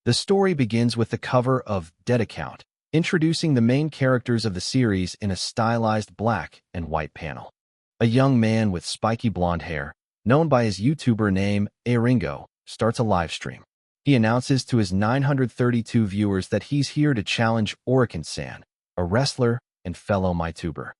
The story begins with the cover of Dead Account, introducing the main characters of the series in a stylized black and white panel. A young man with spiky blonde hair, known by his YouTuber name Aringo, starts a live stream. He announces to his 932 viewers that he's here to challenge Orican-san, a wrestler and fellow MyTuber.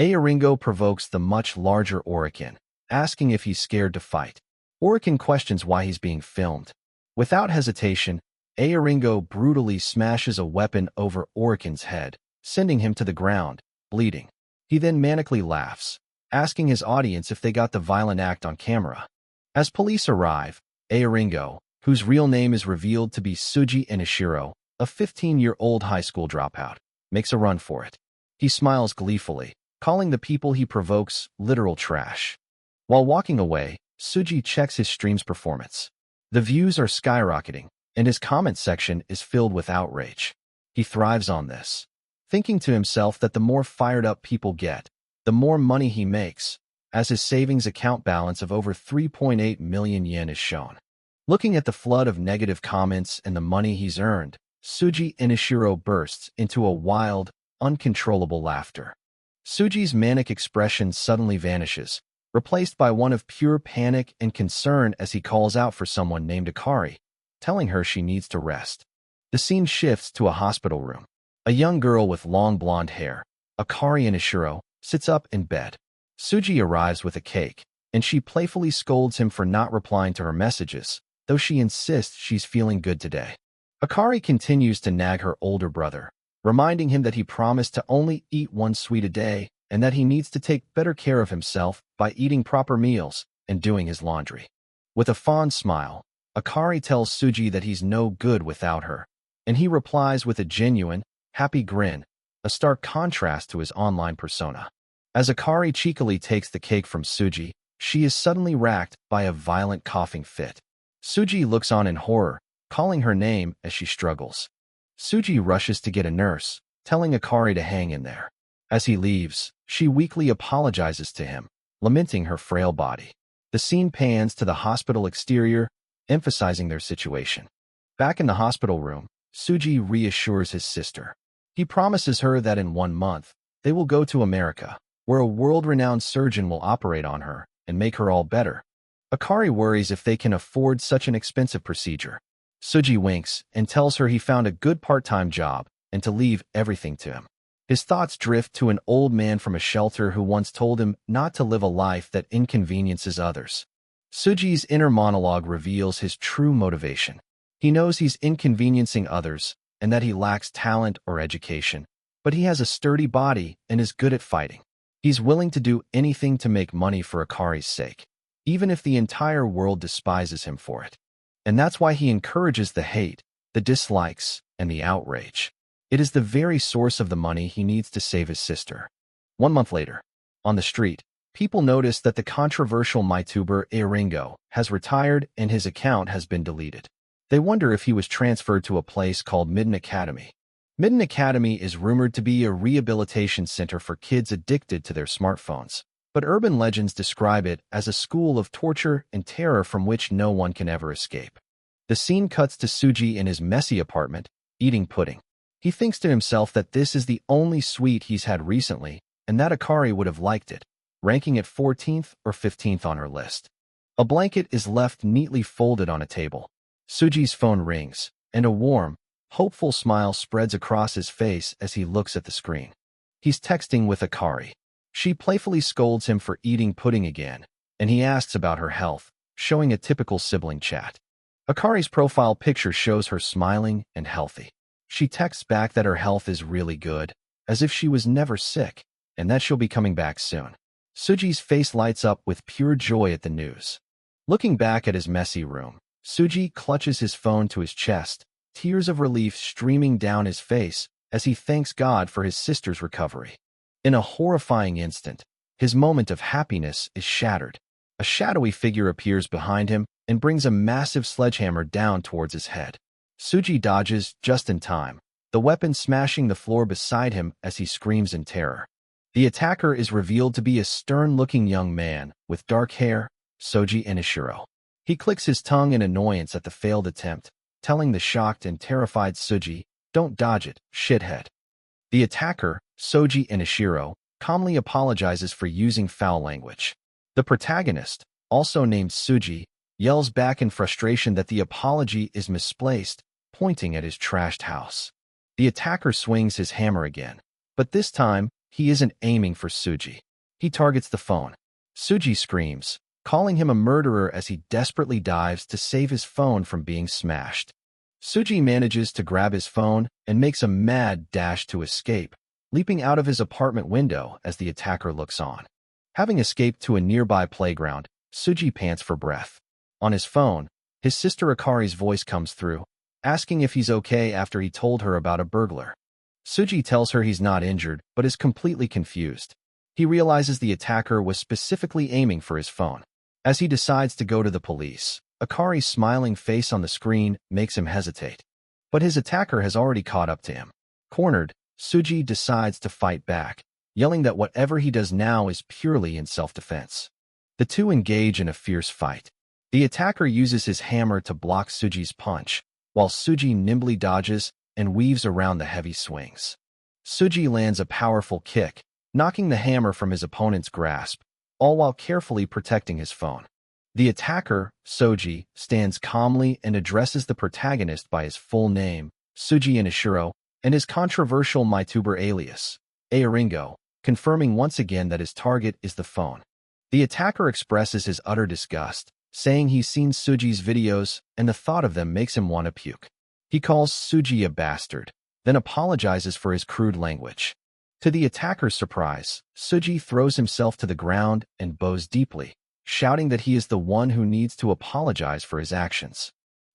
Aringo provokes the much larger Orican, asking if he's scared to fight. Orican questions why he's being filmed. Without hesitation, Aringo brutally smashes a weapon over Orican's head, sending him to the ground, bleeding. He then manically laughs, asking his audience if they got the violent act on camera. As police arrive, Aringo, whose real name is revealed to be Tsuji Inishiro, a 15-year-old high school dropout, makes a run for it. He smiles gleefully, calling the people he provokes literal trash. While walking away, Tsuji checks his stream's performance. The views are skyrocketing, and his comment section is filled with outrage. He thrives on this, thinking to himself that the more fired up people get, the more money he makes, as his savings account balance of over 3.8 million yen is shown. Looking at the flood of negative comments and the money he's earned, Tsuji Inishiro bursts into a wild, uncontrollable laughter. Tsuji's manic expression suddenly vanishes, replaced by one of pure panic and concern as he calls out for someone named Akari, telling her she needs to rest. The scene shifts to a hospital room. A young girl with long blonde hair, Akari Inishiro, sits up in bed. Tsuji arrives with a cake, and she playfully scolds him for not replying to her messages, though she insists she's feeling good today. Akari continues to nag her older brother, reminding him that he promised to only eat one sweet a day and that he needs to take better care of himself by eating proper meals and doing his laundry. With a fond smile, Akari tells Tsuji that he's no good without her, and he replies with a genuine, happy grin, a stark contrast to his online persona. As Akari cheekily takes the cake from Tsuji, she is suddenly racked by a violent coughing fit. Tsuji looks on in horror, calling her name as she struggles. Tsuji rushes to get a nurse, telling Akari to hang in there. As he leaves, she weakly apologizes to him, lamenting her frail body. The scene pans to the hospital exterior, emphasizing their situation. Back in the hospital room, Tsuji reassures his sister. He promises her that in 1 month, they will go to America, where a world-renowned surgeon will operate on her and make her all better. Akari worries if they can afford such an expensive procedure. Tsuji winks and tells her he found a good part-time job and to leave everything to him. His thoughts drift to an old man from a shelter who once told him not to live a life that inconveniences others. Tsuji's inner monologue reveals his true motivation. He knows he's inconveniencing others and that he lacks talent or education, but he has a sturdy body and is good at fighting. He's willing to do anything to make money for Akari's sake, even if the entire world despises him for it. And that's why he encourages the hate, the dislikes, and the outrage. It is the very source of the money he needs to save his sister. 1 month later, on the street, people notice that the controversial MyTuber Aringo has retired and his account has been deleted. They wonder if he was transferred to a place called Midden Academy. Midden Academy is rumored to be a rehabilitation center for kids addicted to their smartphones, but urban legends describe it as a school of torture and terror from which no one can ever escape. The scene cuts to Tsuji in his messy apartment, eating pudding. He thinks to himself that this is the only sweet he's had recently, and that Akari would have liked it, ranking it 14th or 15th on her list. A blanket is left neatly folded on a table. Tsuji's phone rings, and a warm, hopeful smile spreads across his face as he looks at the screen. He's texting with Akari. She playfully scolds him for eating pudding again, and he asks about her health, showing a typical sibling chat. Akari's profile picture shows her smiling and healthy. She texts back that her health is really good, as if she was never sick, and that she'll be coming back soon. Tsuji's face lights up with pure joy at the news. Looking back at his messy room, Tsuji clutches his phone to his chest, tears of relief streaming down his face as he thanks God for his sister's recovery. In a horrifying instant, his moment of happiness is shattered. A shadowy figure appears behind him and brings a massive sledgehammer down towards his head. Tsuji dodges just in time, the weapon smashing the floor beside him as he screams in terror. The attacker is revealed to be a stern-looking young man with dark hair, Tsuji Inishiro. He clicks his tongue in annoyance at the failed attempt, telling the shocked and terrified Suji, "Don't dodge it, shithead." The attacker, Soji Inashiro, calmly apologizes for using foul language. The protagonist, also named Suji, yells back in frustration that the apology is misplaced, pointing at his trashed house. The attacker swings his hammer again, but this time, he isn't aiming for Suji. He targets the phone. Suji screams, calling him a murderer as he desperately dives to save his phone from being smashed. Suji manages to grab his phone and makes a mad dash to escape, leaping out of his apartment window as the attacker looks on. Having escaped to a nearby playground, Suji pants for breath. On his phone, his sister Akari's voice comes through, asking if he's okay after he told her about a burglar. Suji tells her he's not injured, but is completely confused. He realizes the attacker was specifically aiming for his phone. As he decides to go to the police, Akari's smiling face on the screen makes him hesitate. But his attacker has already caught up to him. Cornered, Suji decides to fight back, yelling that whatever he does now is purely in self-defense. The two engage in a fierce fight. The attacker uses his hammer to block Suji's punch, while Suji nimbly dodges and weaves around the heavy swings. Suji lands a powerful kick, knocking the hammer from his opponent's grasp, all while carefully protecting his phone. The attacker, Soji, stands calmly and addresses the protagonist by his full name, Suji Inashiro, and his controversial MyTuber alias, Aringo, confirming once again that his target is the phone. The attacker expresses his utter disgust, saying he's seen Suji's videos and the thought of them makes him want to puke. He calls Suji a bastard, then apologizes for his crude language. To the attacker's surprise, Suji throws himself to the ground and bows deeply, shouting that he is the one who needs to apologize for his actions.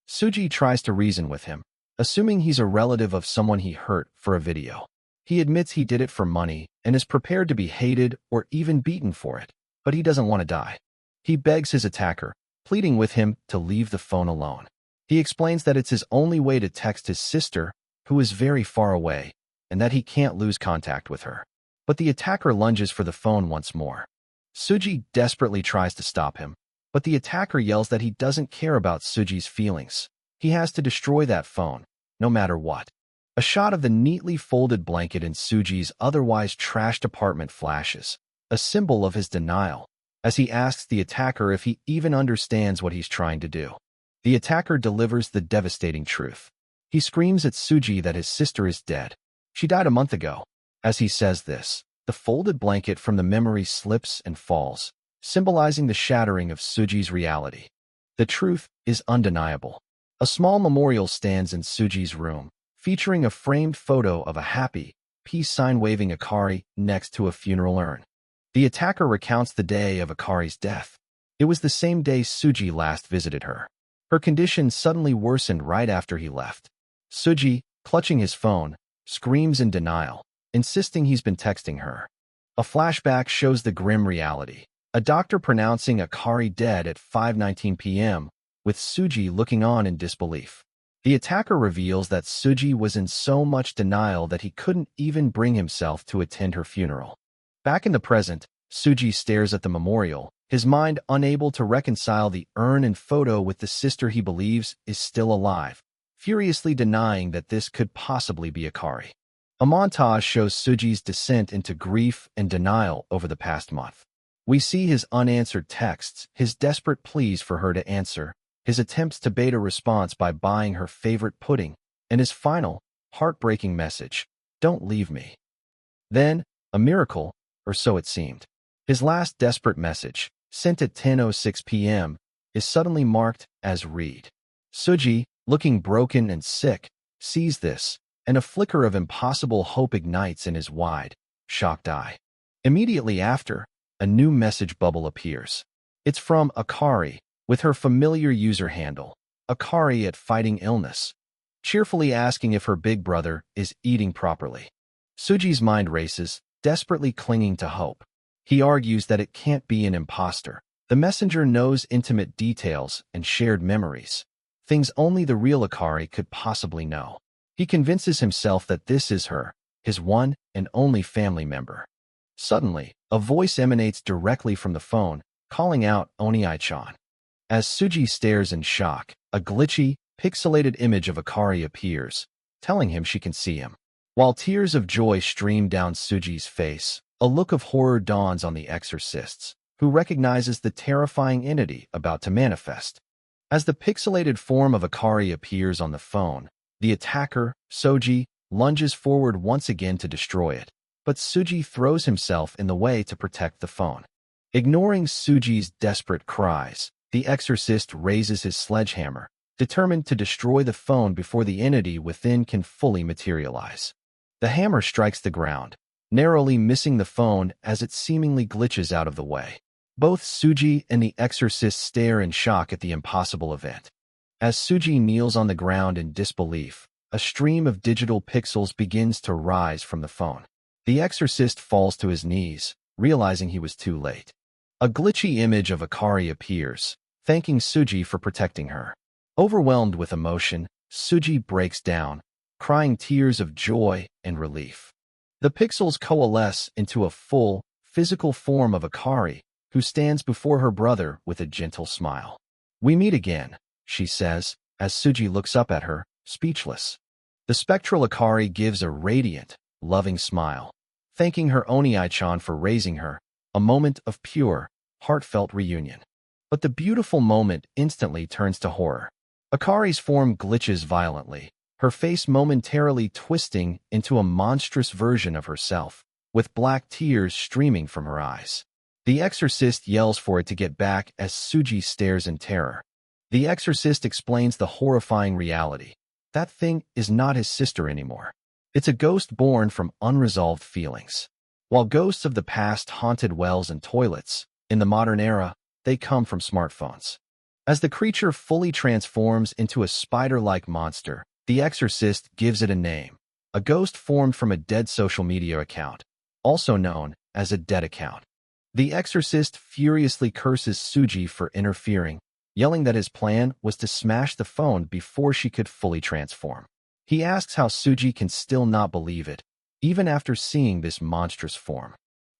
Suji tries to reason with him, assuming he's a relative of someone he hurt for a video. He admits he did it for money and is prepared to be hated or even beaten for it, but he doesn't want to die. He begs his attacker, pleading with him to leave the phone alone. He explains that it's his only way to text his sister, who is very far away, and that he can't lose contact with her. But the attacker lunges for the phone once more. Suji desperately tries to stop him, but the attacker yells that he doesn't care about Suji's feelings. He has to destroy that phone, no matter what. A shot of the neatly folded blanket in Suji's otherwise trashed apartment flashes, a symbol of his denial, as he asks the attacker if he even understands what he's trying to do. The attacker delivers the devastating truth. He screams at Suji that his sister is dead. She died a month ago. As he says this, the folded blanket from the memory slips and falls, symbolizing the shattering of Suji's reality. The truth is undeniable. A small memorial stands in Suji's room, featuring a framed photo of a happy, peace sign waving Akari next to a funeral urn. The attacker recounts the day of Akari's death. It was the same day Suji last visited her. Her condition suddenly worsened right after he left. Suji, clutching his phone, screams in denial, insisting he's been texting her. A flashback shows the grim reality. A doctor pronouncing Akari dead at 5:19 p.m., with Suji looking on in disbelief. The attacker reveals that Suji was in so much denial that he couldn't even bring himself to attend her funeral. Back in the present, Suji stares at the memorial, his mind unable to reconcile the urn and photo with the sister he believes is still alive, furiously denying that this could possibly be Akari. A montage shows Suji's descent into grief and denial over the past month. We see his unanswered texts, his desperate pleas for her to answer, his attempts to bait a response by buying her favorite pudding, and his final, heartbreaking message, "Don't leave me." Then, a miracle, or so it seemed. His last desperate message, sent at 10:06 p.m., is suddenly marked as read. Suji, looking broken and sick, sees this, and a flicker of impossible hope ignites in his wide, shocked eye. Immediately after, a new message bubble appears. It's from Akari, with her familiar user handle, Akari at Fighting Illness, cheerfully asking if her big brother is eating properly. Suji's mind races, desperately clinging to hope. He argues that it can't be an imposter. The messenger knows intimate details and shared memories, things only the real Akari could possibly know. He convinces himself that this is her, his one and only family member. Suddenly, a voice emanates directly from the phone, calling out Oniai-chan. As Suji stares in shock, a glitchy, pixelated image of Akari appears, telling him she can see him. While tears of joy stream down Suji's face, a look of horror dawns on the exorcists, who recognizes the terrifying entity about to manifest. As the pixelated form of Akari appears on the phone, the attacker, Soji, lunges forward once again to destroy it, but Suji throws himself in the way to protect the phone. Ignoring Suji's desperate cries, the exorcist raises his sledgehammer, determined to destroy the phone before the entity within can fully materialize. The hammer strikes the ground, narrowly missing the phone as it seemingly glitches out of the way. Both Suji and the exorcist stare in shock at the impossible event. As Suji kneels on the ground in disbelief, a stream of digital pixels begins to rise from the phone. The exorcist falls to his knees, realizing he was too late. A glitchy image of Akari appears, thanking Suji for protecting her. Overwhelmed with emotion, Suji breaks down, crying tears of joy and relief. The pixels coalesce into a full, physical form of Akari, who stands before her brother with a gentle smile. "We meet again," she says, as Suji looks up at her, speechless. The spectral Akari gives a radiant, loving smile, thanking her Oni-chan for raising her, a moment of pure, heartfelt reunion. But the beautiful moment instantly turns to horror. Akari's form glitches violently, her face momentarily twisting into a monstrous version of herself, with black tears streaming from her eyes. The exorcist yells for it to get back as Suji stares in terror. The exorcist explains the horrifying reality. That thing is not his sister anymore. It's a ghost born from unresolved feelings. While ghosts of the past haunted wells and toilets, in the modern era, they come from smartphones. As the creature fully transforms into a spider-like monster, the exorcist gives it a name, a ghost formed from a dead social media account, also known as a dead account. The exorcist furiously curses Suji for interfering, yelling that his plan was to smash the phone before she could fully transform. He asks how Suji can still not believe it, even after seeing this monstrous form.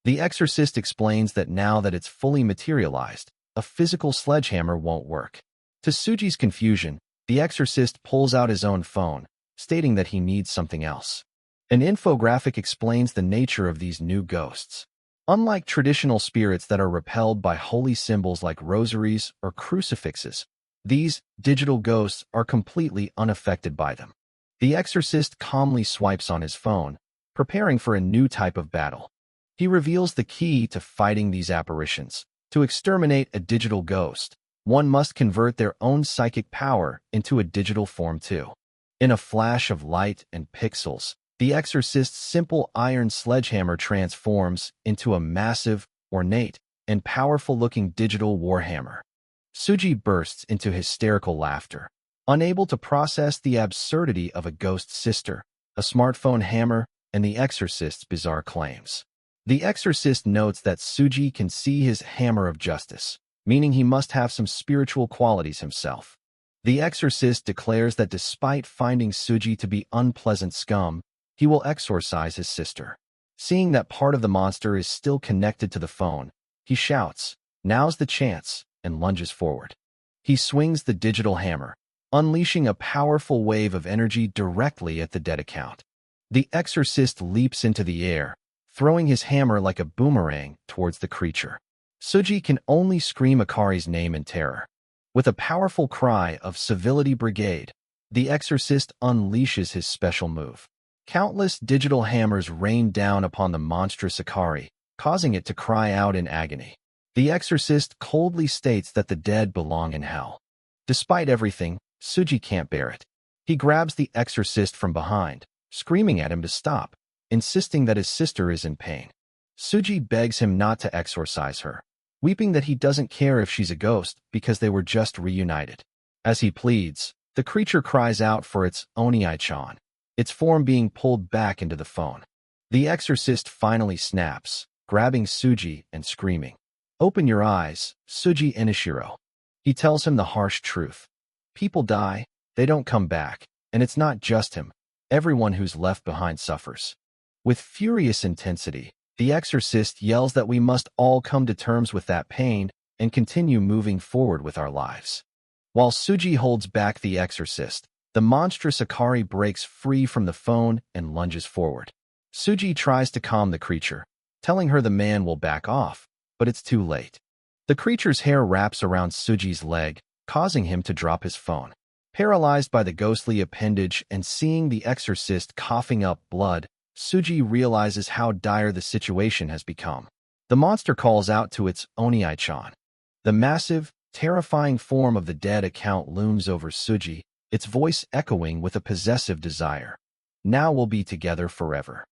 The exorcist explains that now that it's fully materialized, a physical sledgehammer won't work. To Suji's confusion, the exorcist pulls out his own phone, stating that he needs something else. An infographic explains the nature of these new ghosts. Unlike traditional spirits that are repelled by holy symbols like rosaries or crucifixes, these digital ghosts are completely unaffected by them. The exorcist calmly swipes on his phone, preparing for a new type of battle. He reveals the key to fighting these apparitions. To exterminate a digital ghost, one must convert their own psychic power into a digital form too. In a flash of light and pixels, the exorcist's simple iron sledgehammer transforms into a massive, ornate, and powerful-looking digital warhammer. Suji bursts into hysterical laughter, unable to process the absurdity of a ghost sister, a smartphone hammer, and the exorcist's bizarre claims. The exorcist notes that Suji can see his hammer of justice, meaning he must have some spiritual qualities himself. The exorcist declares that despite finding Suji to be unpleasant scum, he will exorcise his sister. Seeing that part of the monster is still connected to the phone, he shouts, "Now's the chance," and lunges forward. He swings the digital hammer, unleashing a powerful wave of energy directly at the dead account. The exorcist leaps into the air, throwing his hammer like a boomerang towards the creature. Suji can only scream Akari's name in terror. With a powerful cry of "Civility Brigade," the exorcist unleashes his special move. Countless digital hammers rain down upon the monstrous Akari, causing it to cry out in agony. The exorcist coldly states that the dead belong in hell. Despite everything, Suji can't bear it. He grabs the exorcist from behind, screaming at him to stop, insisting that his sister is in pain. Suji begs him not to exorcise her, weeping that he doesn't care if she's a ghost because they were just reunited. As he pleads, the creature cries out for its Oni-chan, its form being pulled back into the phone. The exorcist finally snaps, grabbing Suji and screaming, "Open your eyes, Suji Inishiro." He tells him the harsh truth. People die, they don't come back, and it's not just him. Everyone who's left behind suffers. With furious intensity, the exorcist yells that we must all come to terms with that pain and continue moving forward with our lives. While Suji holds back the exorcist, the monstrous Akari breaks free from the phone and lunges forward. Suji tries to calm the creature, telling her the man will back off, but it's too late. The creature's hair wraps around Suji's leg, causing him to drop his phone. Paralyzed by the ghostly appendage and seeing the exorcist coughing up blood, Suji realizes how dire the situation has become. The monster calls out to its Oni-chan. The massive, terrifying form of the dead account looms over Suji, its voice echoing with a possessive desire. Now we'll be together forever.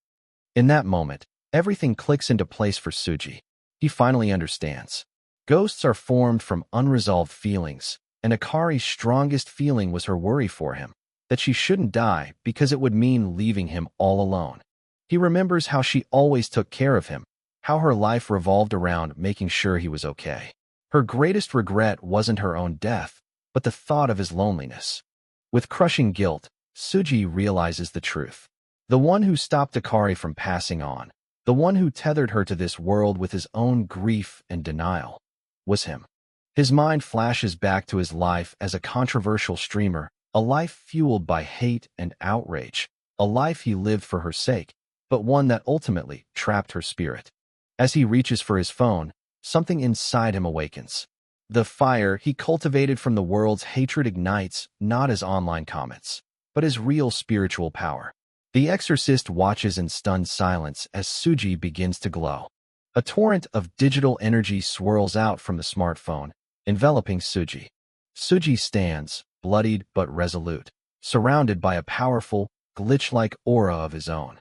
In that moment, everything clicks into place for Suji. He finally understands. Ghosts are formed from unresolved feelings, and Akari's strongest feeling was her worry for him, that she shouldn't die because it would mean leaving him all alone. He remembers how she always took care of him, how her life revolved around making sure he was okay. Her greatest regret wasn't her own death, but the thought of his loneliness. With crushing guilt, Suji realizes the truth. The one who stopped Akari from passing on, the one who tethered her to this world with his own grief and denial, was him. His mind flashes back to his life as a controversial streamer, a life fueled by hate and outrage, a life he lived for her sake, but one that ultimately trapped her spirit. As he reaches for his phone, something inside him awakens. The fire he cultivated from the world's hatred ignites not as online comments, but as real spiritual power. The exorcist watches in stunned silence as Suji begins to glow. A torrent of digital energy swirls out from the smartphone, enveloping Suji. Suji stands, bloodied but resolute, surrounded by a powerful, glitch-like aura of his own.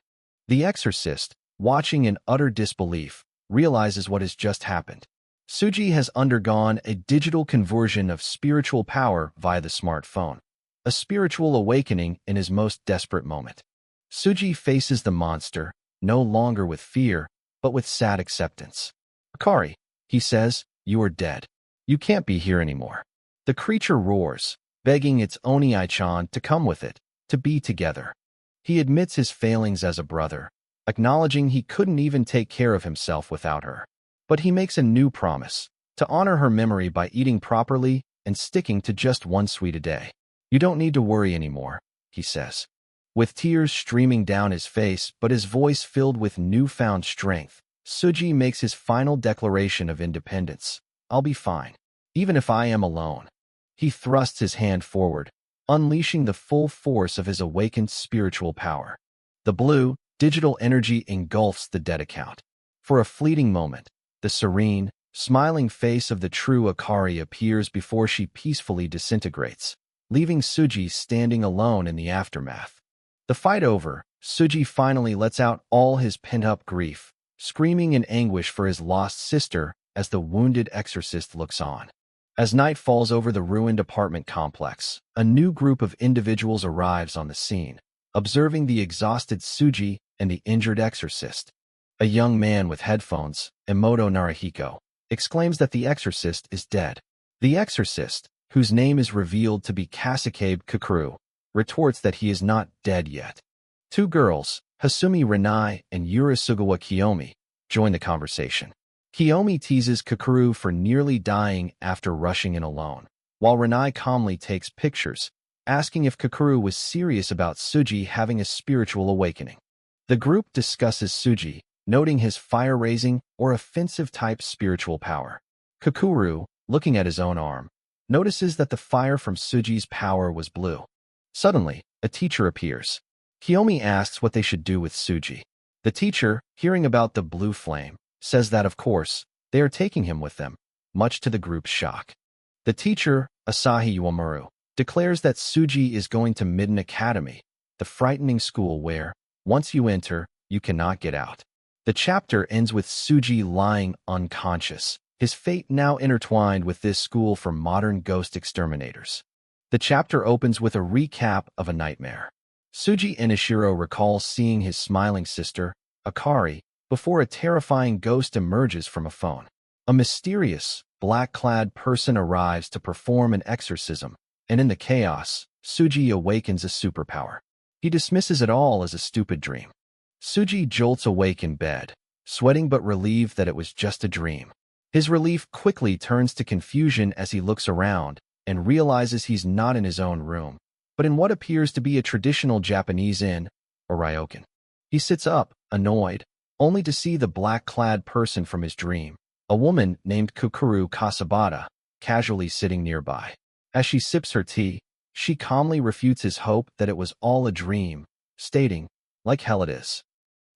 The exorcist, watching in utter disbelief, realizes what has just happened. Suji has undergone a digital conversion of spiritual power via the smartphone, a spiritual awakening in his most desperate moment. Suji faces the monster, no longer with fear, but with sad acceptance. "Akari," he says, "you are dead. You can't be here anymore." The creature roars, begging its Oni-chan to come with it, to be together. He admits his failings as a brother, acknowledging he couldn't even take care of himself without her. But he makes a new promise, to honor her memory by eating properly and sticking to just one sweet a day. "You don't need to worry anymore," he says. With tears streaming down his face but his voice filled with newfound strength, Suji makes his final declaration of independence. "I'll be fine, even if I am alone." He thrusts his hand forward, unleashing the full force of his awakened spiritual power. The blue, digital energy engulfs the dead account. For a fleeting moment, the serene, smiling face of the true Akari appears before she peacefully disintegrates, leaving Suji standing alone in the aftermath. The fight over, Suji finally lets out all his pent-up grief, screaming in anguish for his lost sister as the wounded exorcist looks on. As night falls over the ruined apartment complex, a new group of individuals arrives on the scene, observing the exhausted Suji and the injured exorcist. A young man with headphones, Emoto Narihiko, exclaims that the exorcist is dead. The exorcist, whose name is revealed to be Kasakabe Kukuru, retorts that he is not dead yet. Two girls, Hasumi Renai and Yurisugawa Kiyomi, join the conversation. Kiyomi teases Kukuru for nearly dying after rushing in alone, while Renai calmly takes pictures, asking if Kukuru was serious about Suji having a spiritual awakening. The group discusses Suji, noting his fire-raising or offensive-type spiritual power. Kukuru, looking at his own arm, notices that the fire from Suji's power was blue. Suddenly, a teacher appears. Kiyomi asks what they should do with Suji. The teacher, hearing about the blue flame, says that, of course, they are taking him with them, much to the group's shock. The teacher, Asahi Yuamura, declares that Suji is going to Midden Academy, the frightening school where, once you enter, you cannot get out. The chapter ends with Suji lying unconscious, his fate now intertwined with this school for modern ghost exterminators. The chapter opens with a recap of a nightmare. Suji Inishiro recalls seeing his smiling sister, Akari, before a terrifying ghost emerges from a phone. A mysterious, black-clad person arrives to perform an exorcism, and in the chaos, Suji awakens a superpower. He dismisses it all as a stupid dream. Suji jolts awake in bed, sweating but relieved that it was just a dream. His relief quickly turns to confusion as he looks around, and realizes he's not in his own room, but in what appears to be a traditional Japanese inn, or ryokan. He sits up, annoyed, only to see the black-clad person from his dream, a woman named Kukuru Kasabata, casually sitting nearby. As she sips her tea, she calmly refutes his hope that it was all a dream, stating, "Like hell it is."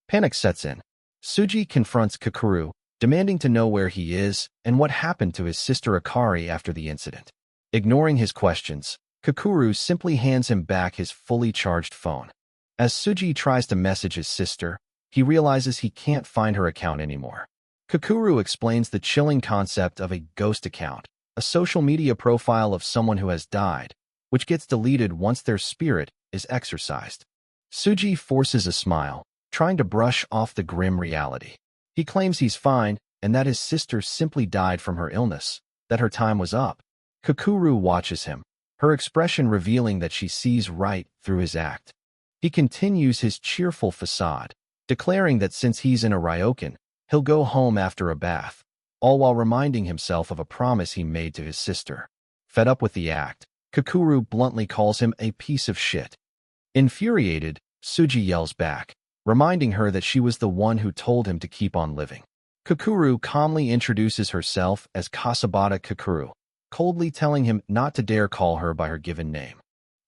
Panic sets in. Suji confronts Kukuru, demanding to know where he is and what happened to his sister Akari after the incident. Ignoring his questions, Kukuru simply hands him back his fully charged phone. As Suji tries to message his sister, he realizes he can't find her account anymore. Kukuru explains the chilling concept of a ghost account, a social media profile of someone who has died, which gets deleted once their spirit is exorcised. Suji forces a smile, trying to brush off the grim reality. He claims he's fine and that his sister simply died from her illness, that her time was up. Kukuru watches him, her expression revealing that she sees right through his act. He continues his cheerful facade, declaring that since he's in a ryokan, he'll go home after a bath, all while reminding himself of a promise he made to his sister. Fed up with the act, Kukuru bluntly calls him a piece of shit. Infuriated, Suji yells back, reminding her that she was the one who told him to keep on living. Kukuru calmly introduces herself as Kasabata Kukuru, coldly telling him not to dare call her by her given name.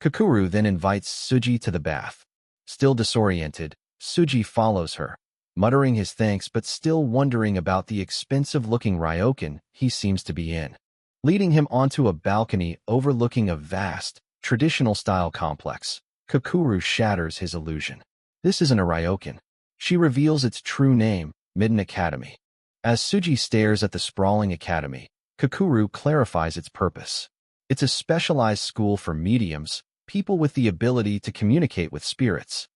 Kukuru then invites Suji to the bath. Still disoriented, Suji follows her, muttering his thanks but still wondering about the expensive-looking ryokan he seems to be in. Leading him onto a balcony overlooking a vast, traditional-style complex, Kukuru shatters his illusion. This isn't a ryokan. She reveals its true name, Midden Academy. As Suji stares at the sprawling academy, Kukuru clarifies its purpose. It's a specialized school for mediums, people with the ability to communicate with spirits.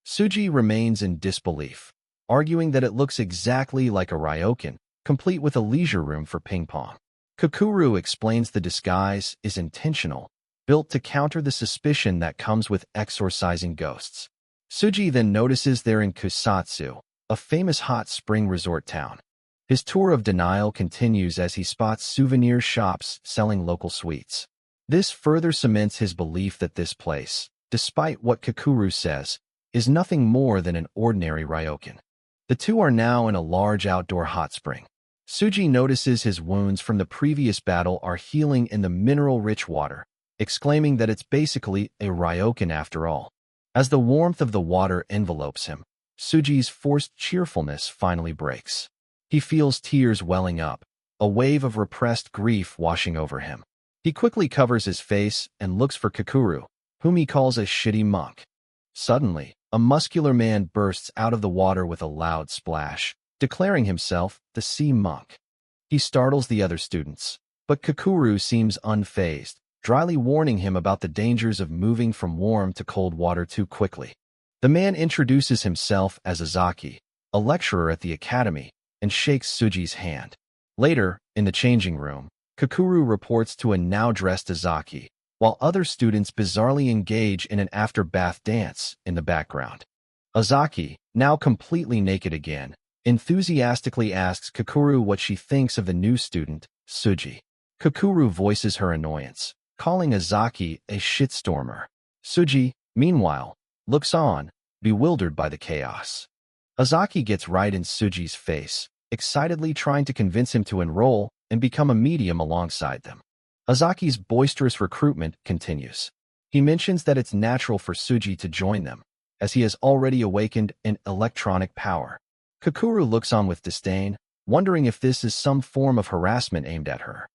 Suji remains in disbelief, arguing that it looks exactly like a ryokan, complete with a leisure room for ping-pong. Kukuru explains the disguise is intentional, built to counter the suspicion that comes with exorcising ghosts. Suji then notices they're in Kusatsu, a famous hot spring resort town. His tour of denial continues as he spots souvenir shops selling local sweets. This further cements his belief that this place, despite what Kukuru says, is nothing more than an ordinary ryokan. The two are now in a large outdoor hot spring. Suji notices his wounds from the previous battle are healing in the mineral-rich water, exclaiming that it's basically a ryokan after all. As the warmth of the water envelopes him, Suji's forced cheerfulness finally breaks. He feels tears welling up, a wave of repressed grief washing over him. He quickly covers his face and looks for Kukuru, whom he calls a shitty monk. Suddenly, a muscular man bursts out of the water with a loud splash, declaring himself the sea monk. He startles the other students, but Kukuru seems unfazed, dryly warning him about the dangers of moving from warm to cold water too quickly. The man introduces himself as Azaki, a lecturer at the academy, and shakes Suji's hand. Later, in the changing room, Kukuru reports to a now-dressed Azaki, while other students bizarrely engage in an after-bath dance in the background. Azaki, now completely naked again, enthusiastically asks Kukuru what she thinks of the new student, Suji. Kukuru voices her annoyance, calling Azaki a shitstormer. Suji, meanwhile, looks on, bewildered by the chaos. Azaki gets right in Suji's face, excitedly trying to convince him to enroll and become a medium alongside them. Azaki's boisterous recruitment continues. He mentions that it's natural for Suji to join them, as he has already awakened an electronic power. Kukuru looks on with disdain, wondering if this is some form of harassment aimed at her.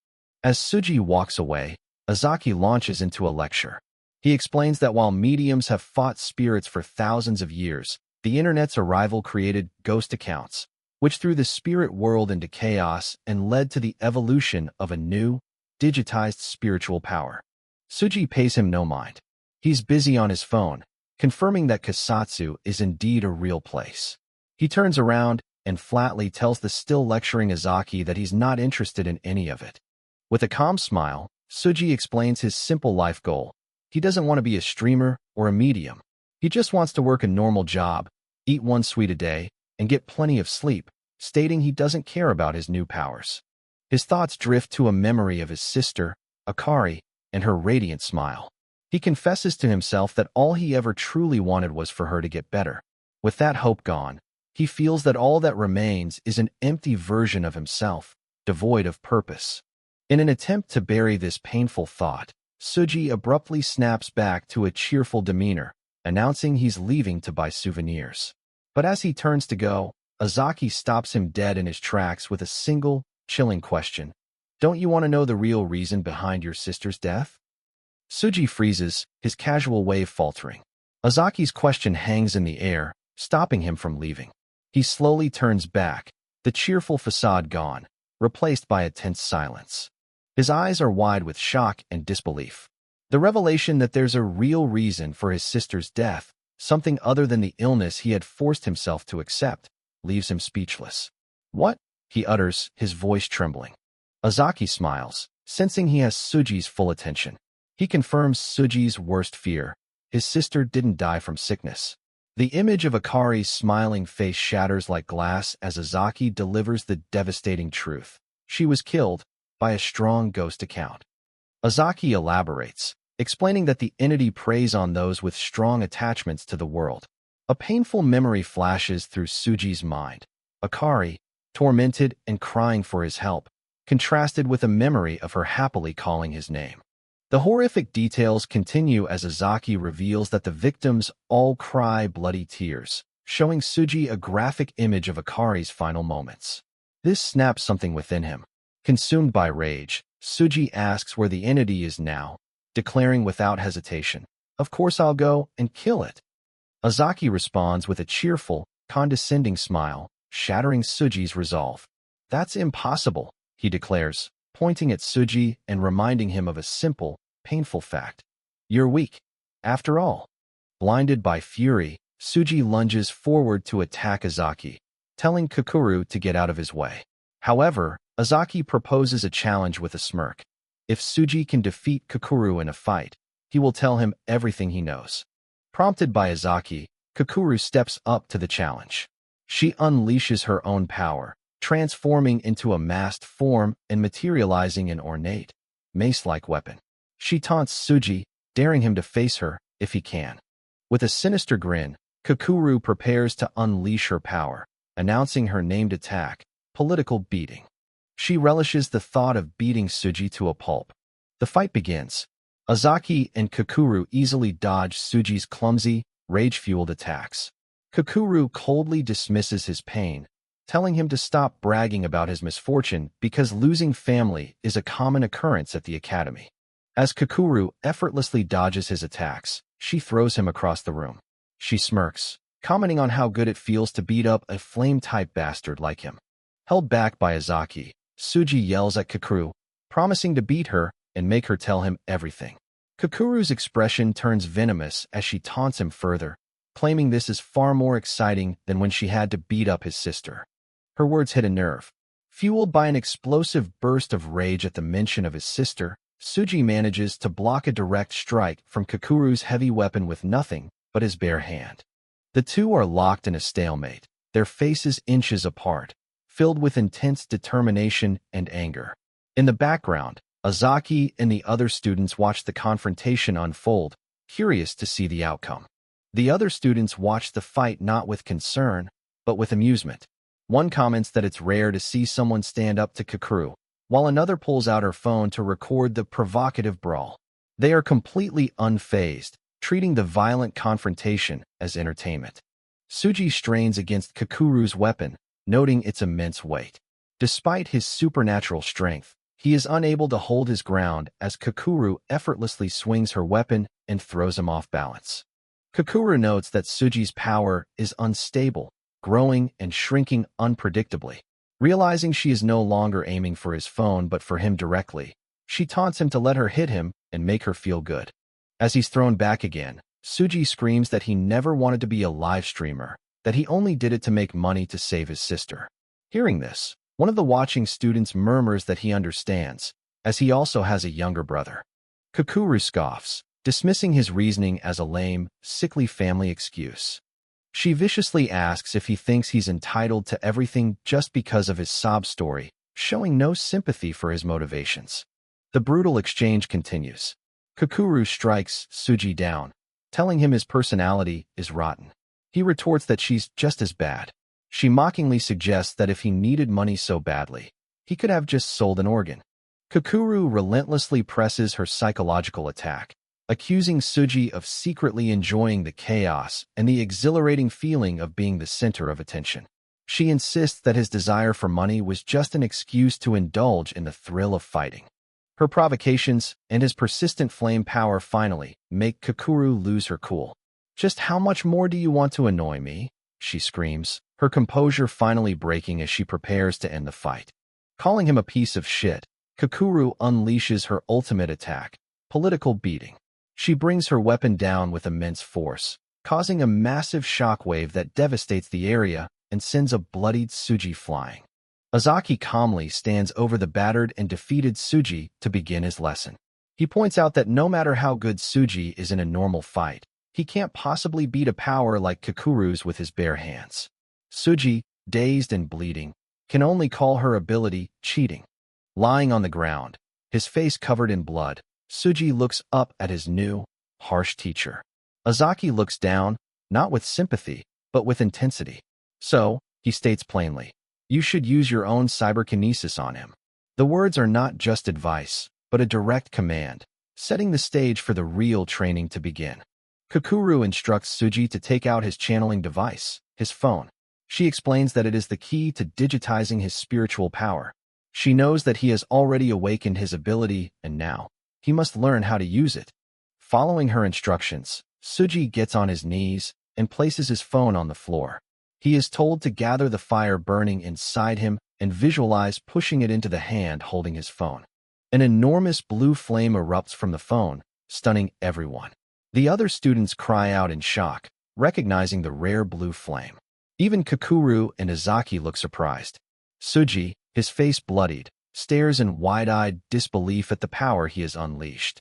As Suji walks away, Azaki launches into a lecture. He explains that while mediums have fought spirits for thousands of years, the internet's arrival created ghost accounts, which threw the spirit world into chaos and led to the evolution of a new, digitized spiritual power. Suji pays him no mind. He's busy on his phone, confirming that Kusatsu is indeed a real place. He turns around and flatly tells the still lecturing Azaki that he's not interested in any of it. With a calm smile, Suji explains his simple life goal. He doesn't want to be a streamer or a medium. He just wants to work a normal job, eat one sweet a day, and get plenty of sleep, stating he doesn't care about his new powers. His thoughts drift to a memory of his sister, Akari, and her radiant smile. He confesses to himself that all he ever truly wanted was for her to get better. With that hope gone, he feels that all that remains is an empty version of himself, devoid of purpose. In an attempt to bury this painful thought, Suji abruptly snaps back to a cheerful demeanor, announcing he's leaving to buy souvenirs. But as he turns to go, Azaki stops him dead in his tracks with a single, chilling question. Don't you want to know the real reason behind your sister's death? Suji freezes, his casual wave faltering. Azaki's question hangs in the air, stopping him from leaving. He slowly turns back, the cheerful facade gone, replaced by a tense silence. His eyes are wide with shock and disbelief. The revelation that there's a real reason for his sister's death, something other than the illness he had forced himself to accept, leaves him speechless. What? He utters, his voice trembling. Azaki smiles, sensing he has Suji's full attention. He confirms Suji's worst fear. His sister didn't die from sickness. The image of Akari's smiling face shatters like glass as Azaki delivers the devastating truth. She was killed by a strong ghost account. Azaki elaborates, explaining that the entity preys on those with strong attachments to the world. A painful memory flashes through Suji's mind. Akari, tormented and crying for his help, contrasted with a memory of her happily calling his name. The horrific details continue as Azaki reveals that the victims all cry bloody tears, showing Suji a graphic image of Akari's final moments. This snaps something within him. Consumed by rage, Suji asks where the entity is now, declaring without hesitation, "Of course I'll go and kill it." Azaki responds with a cheerful, condescending smile, shattering Suji's resolve. "That's impossible," he declares, pointing at Suji and reminding him of a simple, painful fact. "You're weak. After all." Blinded by fury, Suji lunges forward to attack Azaki, telling Kukuru to get out of his way. However, Azaki proposes a challenge with a smirk. If Suji can defeat Kukuru in a fight, he will tell him everything he knows. Prompted by Azaki, Kukuru steps up to the challenge. She unleashes her own power, transforming into a masked form and materializing an ornate, mace-like weapon. She taunts Suji, daring him to face her if he can. With a sinister grin, Kukuru prepares to unleash her power, announcing her named attack, political beating. She relishes the thought of beating Suji to a pulp. The fight begins. Azaki and Kukuru easily dodge Suji's clumsy, rage-fueled attacks. Kukuru coldly dismisses his pain, telling him to stop bragging about his misfortune because losing family is a common occurrence at the academy. As Kukuru effortlessly dodges his attacks, she throws him across the room. She smirks, commenting on how good it feels to beat up a flame-type bastard like him. Held back by Azaki, Suji yells at Kukuru, promising to beat her and make her tell him everything. Kukuru's expression turns venomous as she taunts him further, claiming this is far more exciting than when she had to beat up his sister. Her words hit a nerve. Fueled by an explosive burst of rage at the mention of his sister, Suji manages to block a direct strike from Kukuru's heavy weapon with nothing but his bare hand. The two are locked in a stalemate, their faces inches apart, filled with intense determination and anger. In the background, Azaki and the other students watch the confrontation unfold, curious to see the outcome. The other students watch the fight not with concern, but with amusement. One comments that it's rare to see someone stand up to Kukuru, while another pulls out her phone to record the provocative brawl. They are completely unfazed, treating the violent confrontation as entertainment. Suji strains against Kukuru's weapon, noting its immense weight. Despite his supernatural strength, he is unable to hold his ground as Kukuru effortlessly swings her weapon and throws him off balance. Kukuru notes that Suji's power is unstable, growing and shrinking unpredictably. Realizing she is no longer aiming for his phone but for him directly, she taunts him to let her hit him and make her feel good. As he's thrown back again, Suji screams that he never wanted to be a live streamer, that he only did it to make money to save his sister. Hearing this, one of the watching students murmurs that he understands, as he also has a younger brother. Kukuru scoffs, dismissing his reasoning as a lame, sickly family excuse. She viciously asks if he thinks he's entitled to everything just because of his sob story, showing no sympathy for his motivations. The brutal exchange continues. Kokuru strikes Suji down, telling him his personality is rotten. He retorts that she's just as bad. She mockingly suggests that if he needed money so badly, he could have just sold an organ. Kokuru relentlessly presses her psychological attack, accusing Suji of secretly enjoying the chaos and the exhilarating feeling of being the center of attention. She insists that his desire for money was just an excuse to indulge in the thrill of fighting. Her provocations and his persistent flame power finally make Kokuru lose her cool. "Just how much more do you want to annoy me?" she screams, her composure finally breaking as she prepares to end the fight. Calling him a piece of shit, Kokuru unleashes her ultimate attack, political beating. She brings her weapon down with immense force, causing a massive shockwave that devastates the area and sends a bloodied Suji flying. Azaki calmly stands over the battered and defeated Suji to begin his lesson. He points out that no matter how good Suji is in a normal fight, he can't possibly beat a power like Kokuru's with his bare hands. Suji, dazed and bleeding, can only call her ability cheating. Lying on the ground, his face covered in blood, Suji looks up at his new, harsh teacher. Azaki looks down, not with sympathy, but with intensity. So, he states plainly, "You should use your own cyberkinesis on him." The words are not just advice, but a direct command, setting the stage for the real training to begin. Kokuru instructs Suji to take out his channeling device, his phone. She explains that it is the key to digitizing his spiritual power. She knows that he has already awakened his ability, and now, he must learn how to use it. Following her instructions, Suji gets on his knees and places his phone on the floor. He is told to gather the fire burning inside him and visualize pushing it into the hand holding his phone. An enormous blue flame erupts from the phone, stunning everyone. The other students cry out in shock, recognizing the rare blue flame. Even Kokuru and Izaki look surprised. Suji, his face bloodied, stares in wide-eyed disbelief at the power he has unleashed.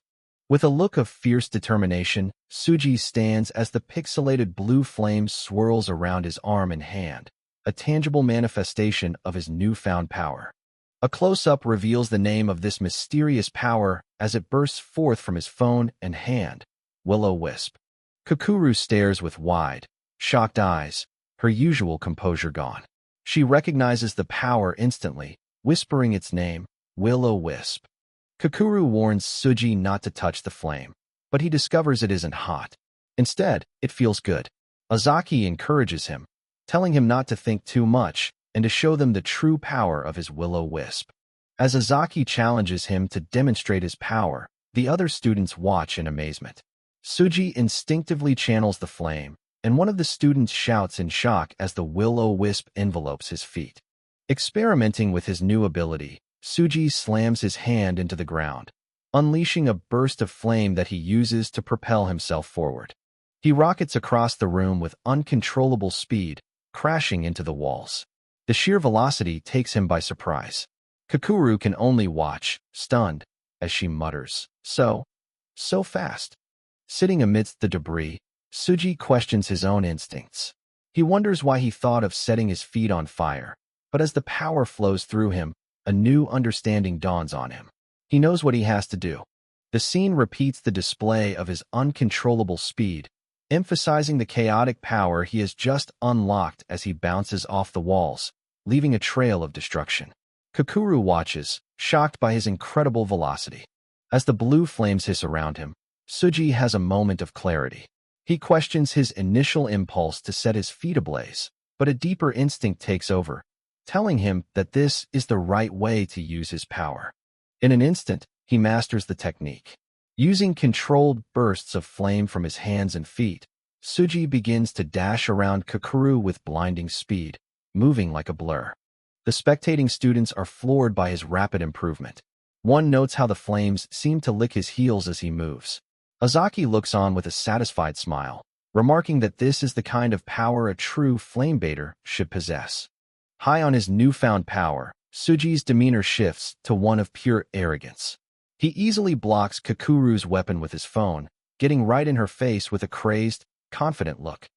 With a look of fierce determination, Suji stands as the pixelated blue flame swirls around his arm and hand, a tangible manifestation of his newfound power. A close-up reveals the name of this mysterious power as it bursts forth from his phone and hand, Will-O-Wisp. Kokuru stares with wide, shocked eyes, her usual composure gone. She recognizes the power instantly, whispering its name, Will-O-Wisp. Kokuru warns Suji not to touch the flame, but he discovers it isn't hot. Instead, it feels good. Azaki encourages him, telling him not to think too much and to show them the true power of his Will-O-Wisp. As Azaki challenges him to demonstrate his power, the other students watch in amazement. Suji instinctively channels the flame, and one of the students shouts in shock as the Will-O-Wisp envelopes his feet. Experimenting with his new ability, Suji slams his hand into the ground, unleashing a burst of flame that he uses to propel himself forward. He rockets across the room with uncontrollable speed, crashing into the walls. The sheer velocity takes him by surprise. Kokuru can only watch, stunned, as she mutters, so fast." Sitting amidst the debris, Suji questions his own instincts. He wonders why he thought of setting his feet on fire, but as the power flows through him, a new understanding dawns on him. He knows what he has to do. The scene repeats the display of his uncontrollable speed, emphasizing the chaotic power he has just unlocked as he bounces off the walls, leaving a trail of destruction. Kokuru watches, shocked by his incredible velocity. As the blue flames hiss around him, Suji has a moment of clarity. He questions his initial impulse to set his feet ablaze, but a deeper instinct takes over, telling him that this is the right way to use his power. In an instant, he masters the technique. Using controlled bursts of flame from his hands and feet, Suji begins to dash around Kokuru with blinding speed, moving like a blur. The spectating students are floored by his rapid improvement. One notes how the flames seem to lick his heels as he moves. Azaki looks on with a satisfied smile, remarking that this is the kind of power a true flamebaiter should possess. High on his newfound power, Suji's demeanor shifts to one of pure arrogance. He easily blocks Kokuru's weapon with his phone, getting right in her face with a crazed, confident look.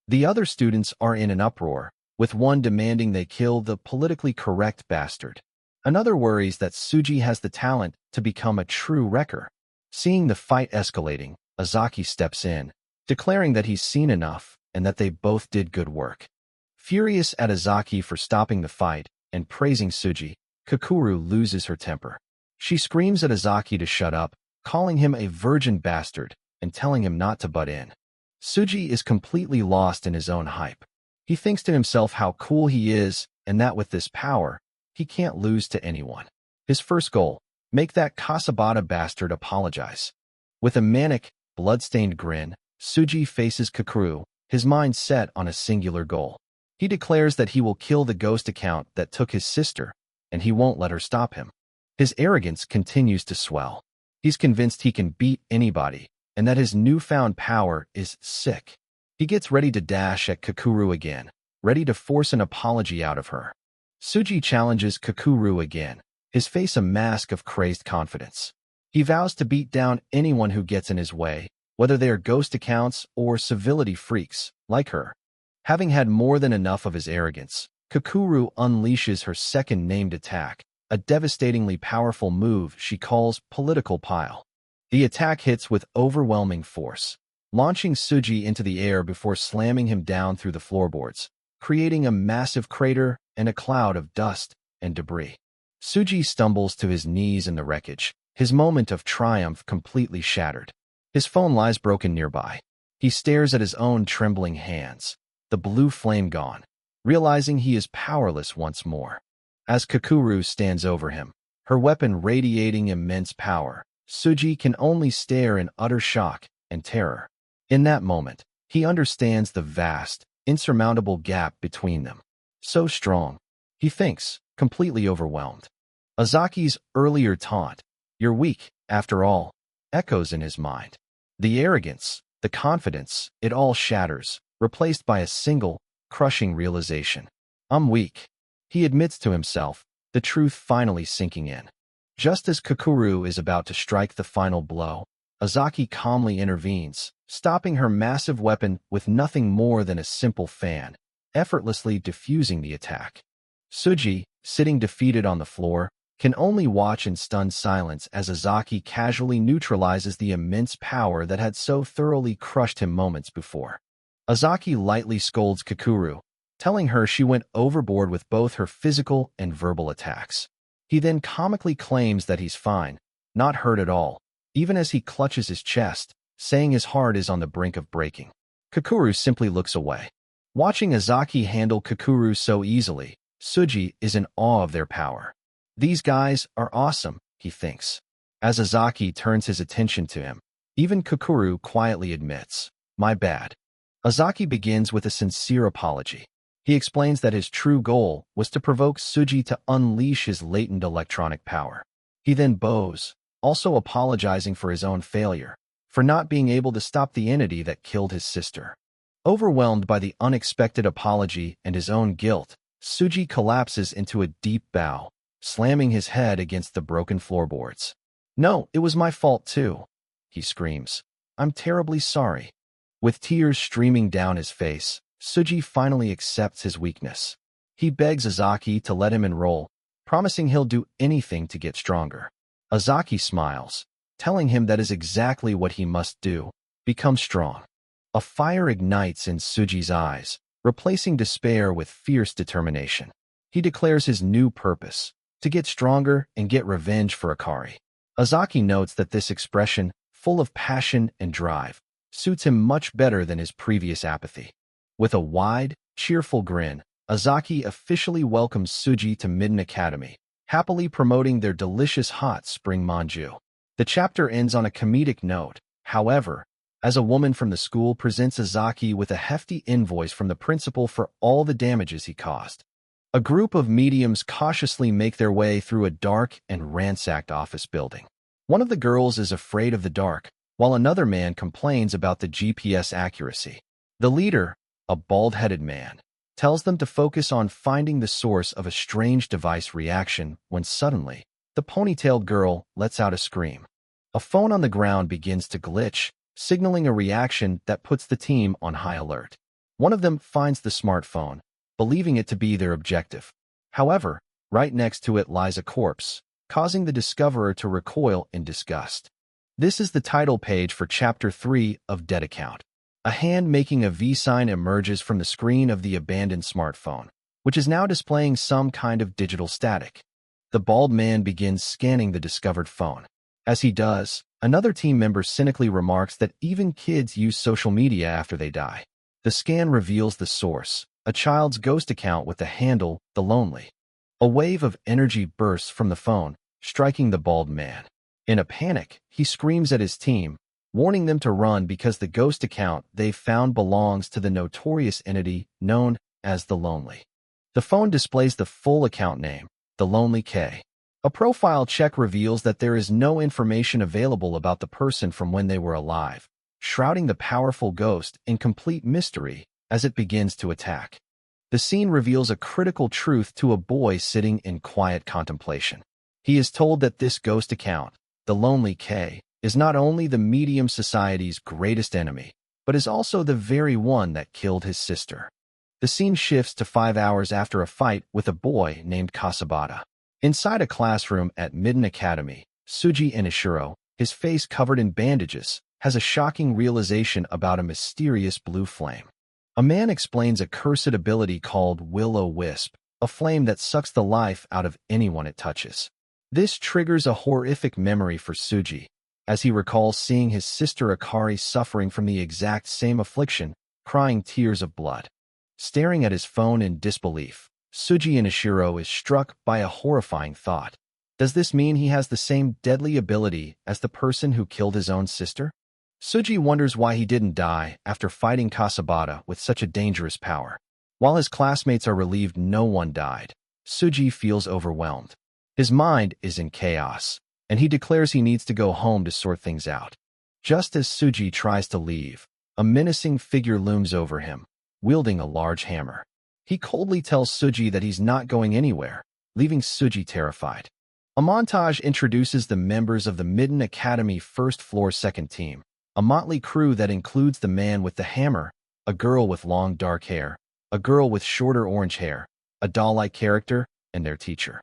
The other students are in an uproar, with one demanding they kill the politically correct bastard. Another worries that Suji has the talent to become a true wrecker. Seeing the fight escalating, Azaki steps in, declaring that he's seen enough and that they both did good work. Furious at Azaki for stopping the fight and praising Suji, Kakuru loses her temper. She screams at Azaki to shut up, calling him a virgin bastard and telling him not to butt in. Suji is completely lost in his own hype. He thinks to himself how cool he is and that with this power, he can't lose to anyone. His first goal, make that Kasabata bastard apologize. With a manic, blood-stained grin, Suji faces Kakuru, his mind set on a singular goal. He declares that he will kill the ghost account that took his sister, and he won't let her stop him. His arrogance continues to swell. He's convinced he can beat anybody, and that his newfound power is sick. He gets ready to dash at Kakuru again, ready to force an apology out of her. Suji challenges Kakuru again, his face a mask of crazed confidence. He vows to beat down anyone who gets in his way, whether they are ghost accounts or civility freaks, like her. Having had more than enough of his arrogance, Kakuru unleashes her second named attack, a devastatingly powerful move she calls Political Pile. The attack hits with overwhelming force, launching Suji into the air before slamming him down through the floorboards, creating a massive crater and a cloud of dust and debris. Suji stumbles to his knees in the wreckage, his moment of triumph completely shattered. His phone lies broken nearby. He stares at his own trembling hands, the blue flame gone, realizing he is powerless once more. As Kakuru stands over him, her weapon radiating immense power, Suji can only stare in utter shock and terror. In that moment, he understands the vast, insurmountable gap between them. So strong, he thinks, completely overwhelmed. Azaki's earlier taunt, "You're weak, after all," echoes in his mind. The arrogance, the confidence, it all shatters, replaced by a single, crushing realization. "I'm weak," he admits to himself, the truth finally sinking in. Just as Kakuru is about to strike the final blow, Azaki calmly intervenes, stopping her massive weapon with nothing more than a simple fan, effortlessly diffusing the attack. Suji, sitting defeated on the floor, can only watch in stunned silence as Azaki casually neutralizes the immense power that had so thoroughly crushed him moments before. Azaki lightly scolds Kakuru, telling her she went overboard with both her physical and verbal attacks. He then comically claims that he's fine, not hurt at all, even as he clutches his chest, saying his heart is on the brink of breaking. Kakuru simply looks away. Watching Azaki handle Kakuru so easily, Suji is in awe of their power. These guys are awesome, he thinks. As Azaki turns his attention to him, even Kakuru quietly admits, "My bad." Azaki begins with a sincere apology. He explains that his true goal was to provoke Suji to unleash his latent electronic power. He then bows, also apologizing for his own failure, for not being able to stop the entity that killed his sister. Overwhelmed by the unexpected apology and his own guilt, Suji collapses into a deep bow, slamming his head against the broken floorboards. "No, it was my fault too," he screams. "I'm terribly sorry." With tears streaming down his face, Suji finally accepts his weakness. He begs Azaki to let him enroll, promising he'll do anything to get stronger. Azaki smiles, telling him that is exactly what he must do, become strong. A fire ignites in Suji's eyes, replacing despair with fierce determination. He declares his new purpose, to get stronger and get revenge for Akari. Azaki notes that this expression, full of passion and drive, suits him much better than his previous apathy. With a wide, cheerful grin, Azaki officially welcomes Suji to Midden Academy, happily promoting their delicious hot spring manju. The chapter ends on a comedic note, however, as a woman from the school presents Azaki with a hefty invoice from the principal for all the damages he caused. A group of mediums cautiously make their way through a dark and ransacked office building. One of the girls is afraid of the dark, while another man complains about the GPS accuracy. The leader, a bald-headed man, tells them to focus on finding the source of a strange device reaction when suddenly, the ponytailed girl lets out a scream. A phone on the ground begins to glitch, signaling a reaction that puts the team on high alert. One of them finds the smartphone, believing it to be their objective. However, right next to it lies a corpse, causing the discoverer to recoil in disgust. This is the title page for Chapter 3 of Dead Account. A hand making a V sign emerges from the screen of the abandoned smartphone, which is now displaying some kind of digital static. The bald man begins scanning the discovered phone. As he does, another team member cynically remarks that even kids use social media after they die. The scan reveals the source, a child's ghost account with the handle, The Lonely. A wave of energy bursts from the phone, striking the bald man. In a panic, he screams at his team, warning them to run because the ghost account they've found belongs to the notorious entity known as The Lonely. The phone displays the full account name, The Lonely K. A profile check reveals that there is no information available about the person from when they were alive, shrouding the powerful ghost in complete mystery as it begins to attack. The scene reveals a critical truth to a boy sitting in quiet contemplation. He is told that this ghost account, The Lonely K, is not only the medium society's greatest enemy, but is also the very one that killed his sister. The scene shifts to 5 hours after a fight with a boy named Kasabata. Inside a classroom at Midden Academy, Tsuji Inishiro, his face covered in bandages, has a shocking realization about a mysterious blue flame. A man explains a cursed ability called Will-O-Wisp, a flame that sucks the life out of anyone it touches. This triggers a horrific memory for Tsuji, as he recalls seeing his sister Akari suffering from the exact same affliction, crying tears of blood. Staring at his phone in disbelief, Tsuji Inishiro is struck by a horrifying thought. Does this mean he has the same deadly ability as the person who killed his own sister? Tsuji wonders why he didn't die after fighting Kasabata with such a dangerous power. While his classmates are relieved no one died, Tsuji feels overwhelmed. His mind is in chaos, and he declares he needs to go home to sort things out. Just as Tsuji tries to leave, a menacing figure looms over him, wielding a large hammer. He coldly tells Tsuji that he's not going anywhere, leaving Tsuji terrified. A montage introduces the members of the Midden Academy first floor second team, a motley crew that includes the man with the hammer, a girl with long dark hair, a girl with shorter orange hair, a doll-like character, and their teacher.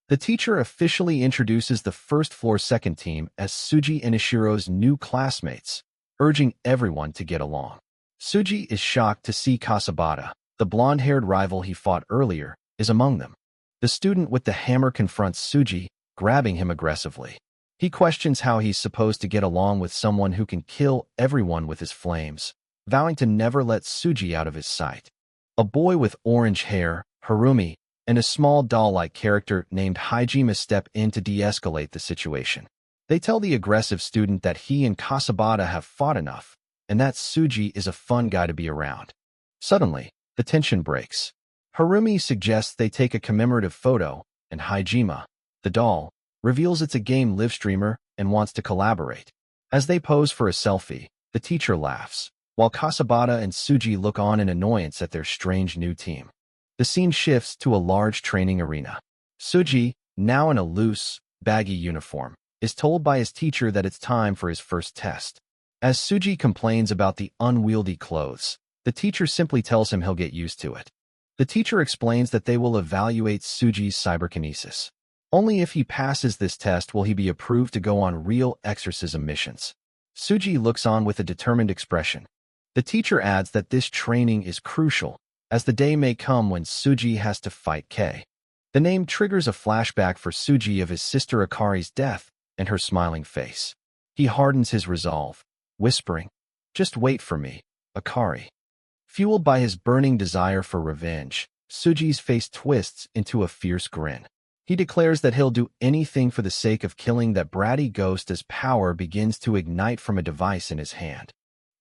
The teacher officially introduces the first floor second team as Tsuji Inishiro's new classmates, urging everyone to get along. Tsuji is shocked to see Kasabata, the blonde-haired rival he fought earlier, is among them. The student with the hammer confronts Tsuji, grabbing him aggressively. He questions how he's supposed to get along with someone who can kill everyone with his flames, vowing to never let Tsuji out of his sight. A boy with orange hair, Harumi, and a small doll-like character named Hajime step in to de-escalate the situation. They tell the aggressive student that he and Kasabata have fought enough, and that Tsuji is a fun guy to be around. Suddenly, the tension breaks. Harumi suggests they take a commemorative photo, and Hajime, the doll, reveals it's a game live streamer and wants to collaborate. As they pose for a selfie, the teacher laughs, while Kasabata and Tsuji look on in annoyance at their strange new team. The scene shifts to a large training arena. Tsuji, now in a loose, baggy uniform, is told by his teacher that it's time for his first test. As Tsuji complains about the unwieldy clothes, the teacher simply tells him he'll get used to it. The teacher explains that they will evaluate Tsuji's cyberkinesis. Only if he passes this test will he be approved to go on real exorcism missions. Tsuji looks on with a determined expression. The teacher adds that this training is crucial, as the day may come when Tsuji has to fight K. The name triggers a flashback for Tsuji of his sister Akari's death and her smiling face. He hardens his resolve, whispering, "Just wait for me, Akari." Fueled by his burning desire for revenge, Tsuji's face twists into a fierce grin. He declares that he'll do anything for the sake of killing that bratty ghost as power begins to ignite from a device in his hand.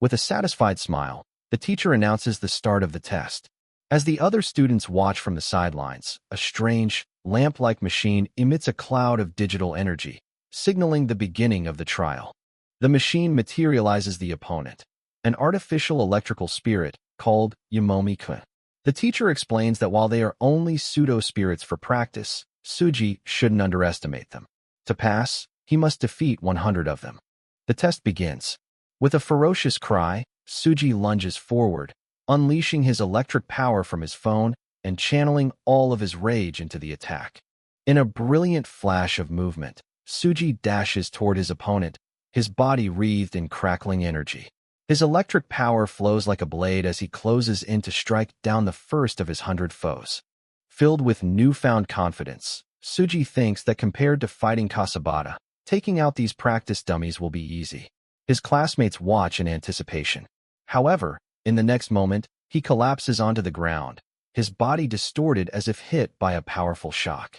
With a satisfied smile, the teacher announces the start of the test. As the other students watch from the sidelines, a strange, lamp-like machine emits a cloud of digital energy, signaling the beginning of the trial. The machine materializes the opponent, an artificial electrical spirit called Yumomi-kun. The teacher explains that while they are only pseudo-spirits for practice, Tsuji shouldn't underestimate them. To pass, he must defeat 100 of them. The test begins. With a ferocious cry, Tsuji lunges forward, unleashing his electric power from his phone and channeling all of his rage into the attack. In a brilliant flash of movement, Tsuji dashes toward his opponent, his body wreathed in crackling energy. His electric power flows like a blade as he closes in to strike down the first of his 100 foes. Filled with newfound confidence, Suji thinks that compared to fighting Kasabata, taking out these practice dummies will be easy. His classmates watch in anticipation. However, in the next moment, he collapses onto the ground, his body distorted as if hit by a powerful shock.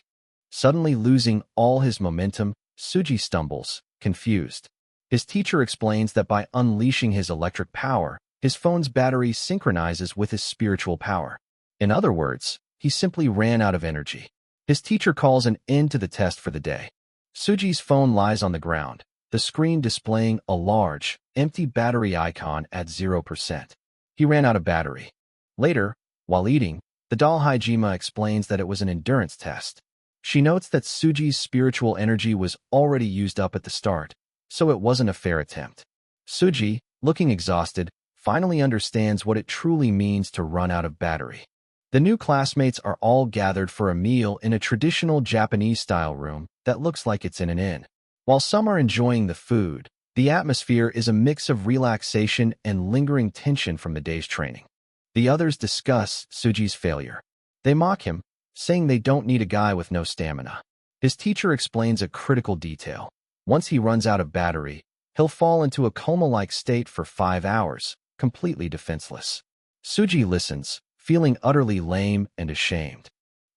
Suddenly losing all his momentum, Suji stumbles, confused. His teacher explains that by unleashing his electric power, his phone's battery synchronizes with his spiritual power. In other words, he simply ran out of energy. His teacher calls an end to the test for the day. Suji's phone lies on the ground, the screen displaying a large, empty battery icon at 0%. He ran out of battery. Later, while eating, the doll Hajime explains that it was an endurance test. She notes that Suji's spiritual energy was already used up at the start, so it wasn't a fair attempt. Suji, looking exhausted, finally understands what it truly means to run out of battery. The new classmates are all gathered for a meal in a traditional Japanese-style room that looks like it's in an inn. While some are enjoying the food, the atmosphere is a mix of relaxation and lingering tension from the day's training. The others discuss Suji's failure. They mock him, saying they don't need a guy with no stamina. His teacher explains a critical detail. Once he runs out of battery, he'll fall into a coma-like state for 5 hours, completely defenseless. Suji listens, feeling utterly lame and ashamed.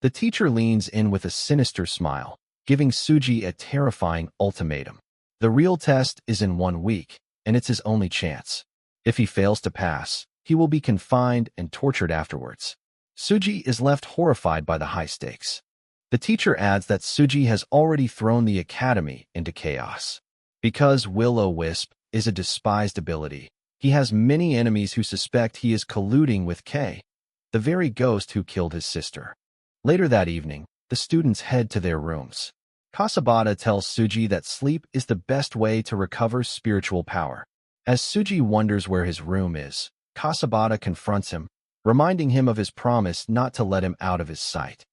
The teacher leans in with a sinister smile, giving Suji a terrifying ultimatum. The real test is in 1 week, and it's his only chance. If he fails to pass, he will be confined and tortured afterwards. Suji is left horrified by the high stakes. The teacher adds that Suji has already thrown the academy into chaos. Because Will-O-Wisp is a despised ability, he has many enemies who suspect he is colluding with K, the very ghost who killed his sister. Later that evening, the students head to their rooms. Kasabata tells Suji that sleep is the best way to recover spiritual power. As Suji wonders where his room is, Kasabata confronts him, reminding him of his promise not to let him out of his sight.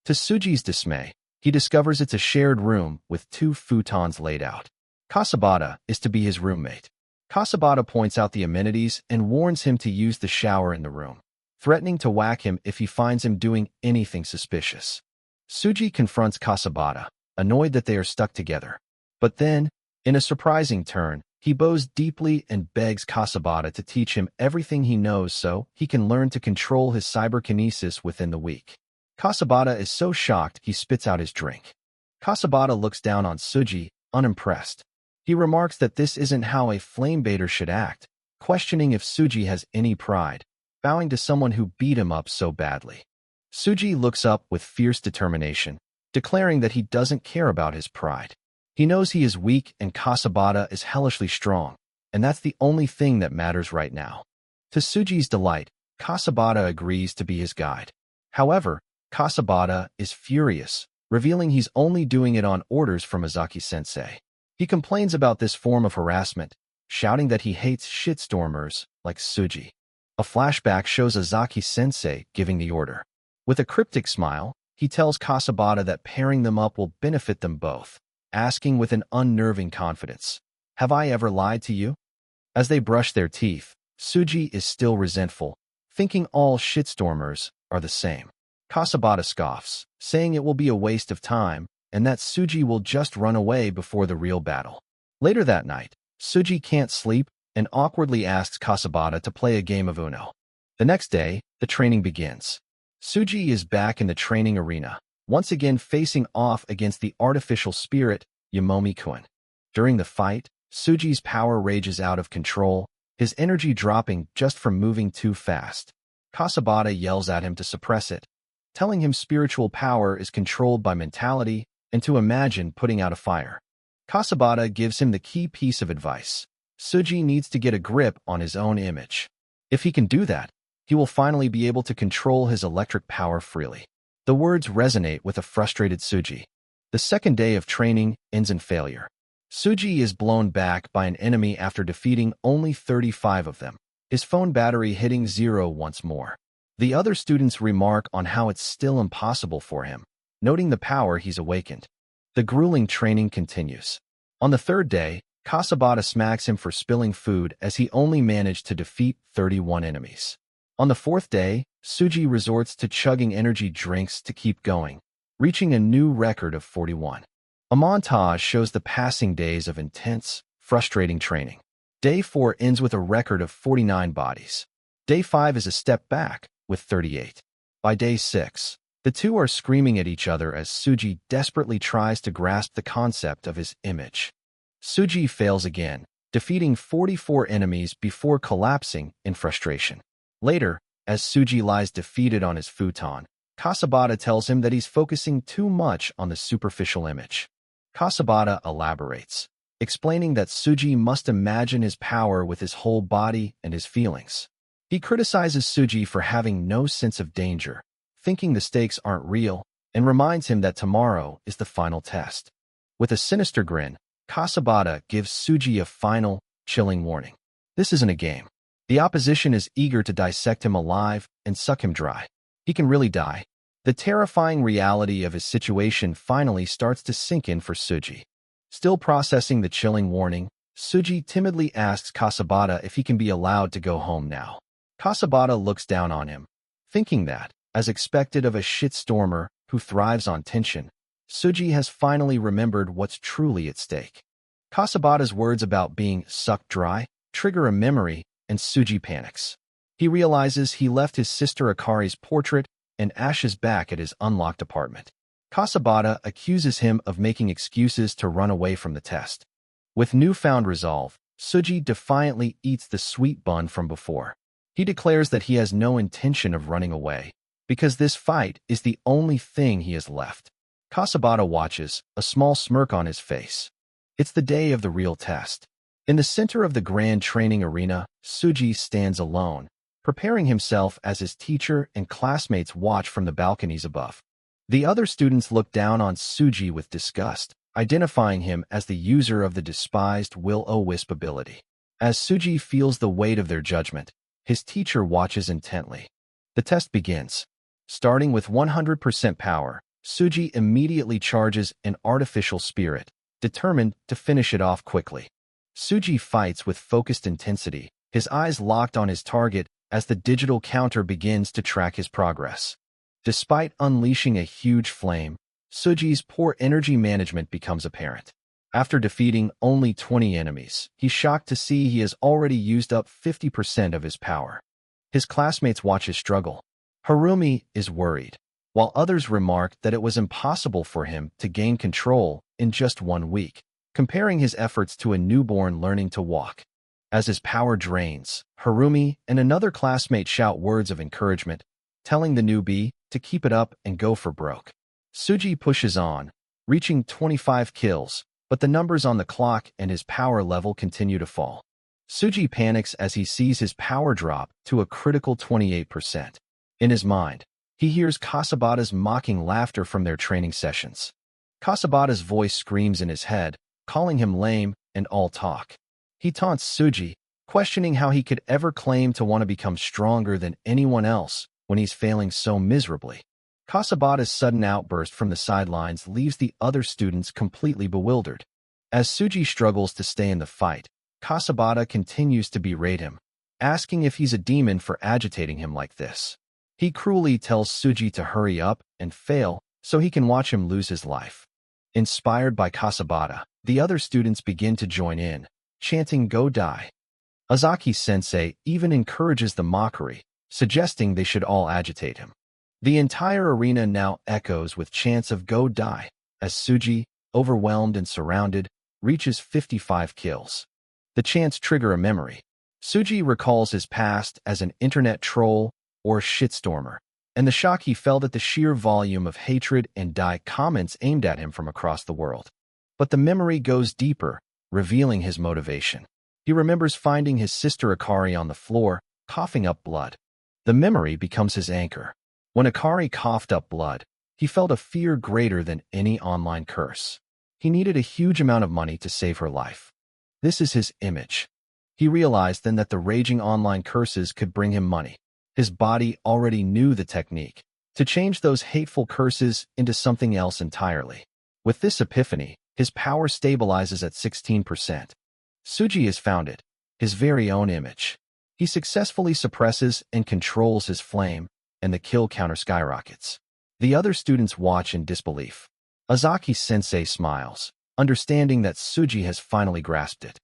To Suji's dismay, he discovers it's a shared room with 2 futons laid out. Kasabata is to be his roommate. Kasabata points out the amenities and warns him to use the shower in the room, threatening to whack him if he finds him doing anything suspicious. Suji confronts Kasabata, annoyed that they are stuck together. But then, in a surprising turn, he bows deeply and begs Kasabata to teach him everything he knows so he can learn to control his cyberkinesis within the week. Kasabata is so shocked he spits out his drink. Kasabata looks down on Suji, unimpressed. He remarks that this isn't how a flame baiter should act, questioning if Suji has any pride, bowing to someone who beat him up so badly. Suji looks up with fierce determination, declaring that he doesn't care about his pride. He knows he is weak and Kasabata is hellishly strong, and that's the only thing that matters right now. To Suji's delight, Kasabata agrees to be his guide. However, Kasabata is furious, revealing he's only doing it on orders from Azaki-sensei. He complains about this form of harassment, shouting that he hates shitstormers like Suji. A flashback shows Azaki-sensei giving the order. With a cryptic smile, he tells Kasabata that pairing them up will benefit them both, asking with an unnerving confidence, "Have I ever lied to you?" As they brush their teeth, Suji is still resentful, thinking all shitstormers are the same. Kasabata scoffs, saying it will be a waste of time and that Suji will just run away before the real battle. Later that night, Suji can't sleep and awkwardly asks Kasabata to play a game of Uno. The next day, the training begins. Suji is back in the training arena, once again facing off against the artificial spirit, Yamomi-kun. During the fight, Suji's power rages out of control, his energy dropping just from moving too fast. Kasabata yells at him to suppress it, telling him spiritual power is controlled by mentality and to imagine putting out a fire. Kasabata gives him the key piece of advice. Suji needs to get a grip on his own image. If he can do that, he will finally be able to control his electric power freely. The words resonate with a frustrated Suji. The second day of training ends in failure. Suji is blown back by an enemy after defeating only 35 of them, his phone battery hitting 0 once more. The other students remark on how it's still impossible for him, noting the power he's awakened. The grueling training continues. On the third day, Kasabata smacks him for spilling food as he only managed to defeat 31 enemies. On the fourth day, Suji resorts to chugging energy drinks to keep going, reaching a new record of 41. A montage shows the passing days of intense, frustrating training. Day 4 ends with a record of 49 bodies. Day 5 is a step back, with 38. By day 6, the two are screaming at each other as Suji desperately tries to grasp the concept of his image. Suji fails again, defeating 44 enemies before collapsing in frustration. Later, as Suji lies defeated on his futon, Kasabata tells him that he's focusing too much on the superficial image. Kasabata elaborates, explaining that Suji must imagine his power with his whole body and his feelings. He criticizes Suji for having no sense of danger, thinking the stakes aren't real, and reminds him that tomorrow is the final test. With a sinister grin, Kasabata gives Suji a final, chilling warning. This isn't a game. The opposition is eager to dissect him alive and suck him dry. He can really die. The terrifying reality of his situation finally starts to sink in for Suji. Still processing the chilling warning, Suji timidly asks Kasabata if he can be allowed to go home now. Kasabata looks down on him, thinking that, as expected of a shitstormer who thrives on tension, Suji has finally remembered what's truly at stake. Kasabata's words about being sucked dry trigger a memory, and Suji panics. He realizes he left his sister Akari's portrait and ashes back at his unlocked apartment. Kasabata accuses him of making excuses to run away from the test. With newfound resolve, Suji defiantly eats the sweet bun from before. He declares that he has no intention of running away, because this fight is the only thing he has left. Kasabata watches, a small smirk on his face. It's the day of the real test. In the center of the grand training arena, Suji stands alone, preparing himself as his teacher and classmates watch from the balconies above. The other students look down on Suji with disgust, identifying him as the user of the despised will-o-wisp ability. As Suji feels the weight of their judgment, his teacher watches intently. The test begins. Starting with 100% power, Suji immediately charges an artificial spirit, determined to finish it off quickly. Suji fights with focused intensity, his eyes locked on his target as the digital counter begins to track his progress. Despite unleashing a huge flame, Suji's poor energy management becomes apparent. After defeating only 20 enemies, he's shocked to see he has already used up 50% of his power. His classmates watch his struggle. Harumi is worried, while others remark that it was impossible for him to gain control in just 1 week, comparing his efforts to a newborn learning to walk. As his power drains, Harumi and another classmate shout words of encouragement, telling the newbie to keep it up and go for broke. Suji pushes on, reaching 25 kills, but the numbers on the clock and his power level continue to fall. Suji panics as he sees his power drop to a critical 28%. In his mind, he hears Kasabata's mocking laughter from their training sessions. Kasabata's voice screams in his head, calling him lame and all talk. He taunts Suji, questioning how he could ever claim to want to become stronger than anyone else when he's failing so miserably. Kasabata's sudden outburst from the sidelines leaves the other students completely bewildered. As Suji struggles to stay in the fight, Kasabata continues to berate him, asking if he's a demon for agitating him like this. He cruelly tells Suji to hurry up and fail so he can watch him lose his life. Inspired by Kasabata, the other students begin to join in, chanting "Go die." Azaki-sensei even encourages the mockery, suggesting they should all agitate him. The entire arena now echoes with chants of "Go die," as Suji, overwhelmed and surrounded, reaches 55 kills. The chants trigger a memory. Suji recalls his past as an internet troll or shitstormer, and the shock he felt at the sheer volume of hatred and comments aimed at him from across the world. But the memory goes deeper, revealing his motivation. He remembers finding his sister Akari on the floor, coughing up blood. The memory becomes his anchor. When Akari coughed up blood, he felt a fear greater than any online curse. He needed a huge amount of money to save her life. This is his image. He realized then that the raging online curses could bring him money. His body already knew the technique to change those hateful curses into something else entirely. With this epiphany, his power stabilizes at 16%. Suji has found it, his very own image. He successfully suppresses and controls his flame, and the kill counter skyrockets. The other students watch in disbelief. Ozaki-sensei smiles, understanding that Suji has finally grasped it.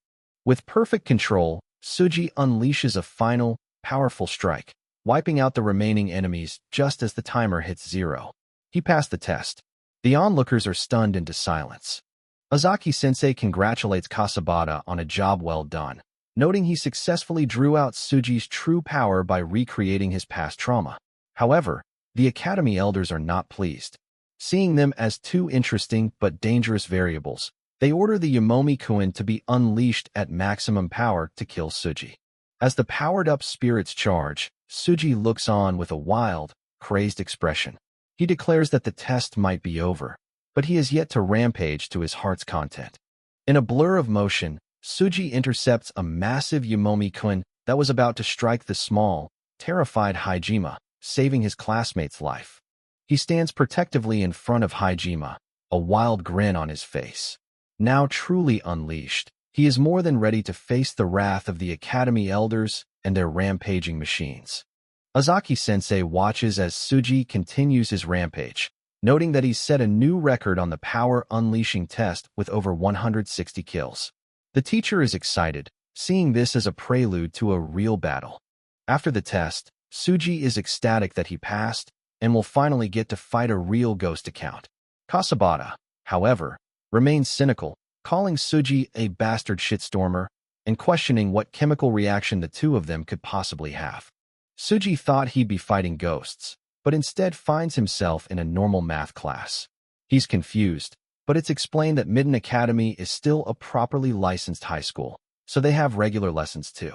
With perfect control, Suji unleashes a final, powerful strike, wiping out the remaining enemies just as the timer hits 0. He passed the test. The onlookers are stunned into silence. Ozaki-sensei congratulates Kasabata on a job well done, noting he successfully drew out Suji's true power by recreating his past trauma. However, the Academy elders are not pleased. Seeing them as two interesting but dangerous variables, they order the Yumomi-kun to be unleashed at maximum power to kill Suji. As the powered-up spirits charge, Suji looks on with a wild, crazed expression. He declares that the test might be over, but he has yet to rampage to his heart's content. In a blur of motion, Suji intercepts a massive Yumomi-kun that was about to strike the small, terrified Hajime, saving his classmate's life. He stands protectively in front of Hajime, a wild grin on his face. Now truly unleashed, he is more than ready to face the wrath of the Academy elders and their rampaging machines. Ozaki-sensei watches as Suji continues his rampage, noting that he's set a new record on the power unleashing test with over 160 kills. The teacher is excited, seeing this as a prelude to a real battle. After the test, Suji is ecstatic that he passed and will finally get to fight a real ghost account. Kasabata, however, remains cynical, calling Suji a bastard shitstormer and questioning what chemical reaction the two of them could possibly have. Suji thought he'd be fighting ghosts, but instead finds himself in a normal math class. He's confused, but it's explained that Midden Academy is still a properly licensed high school, so they have regular lessons too.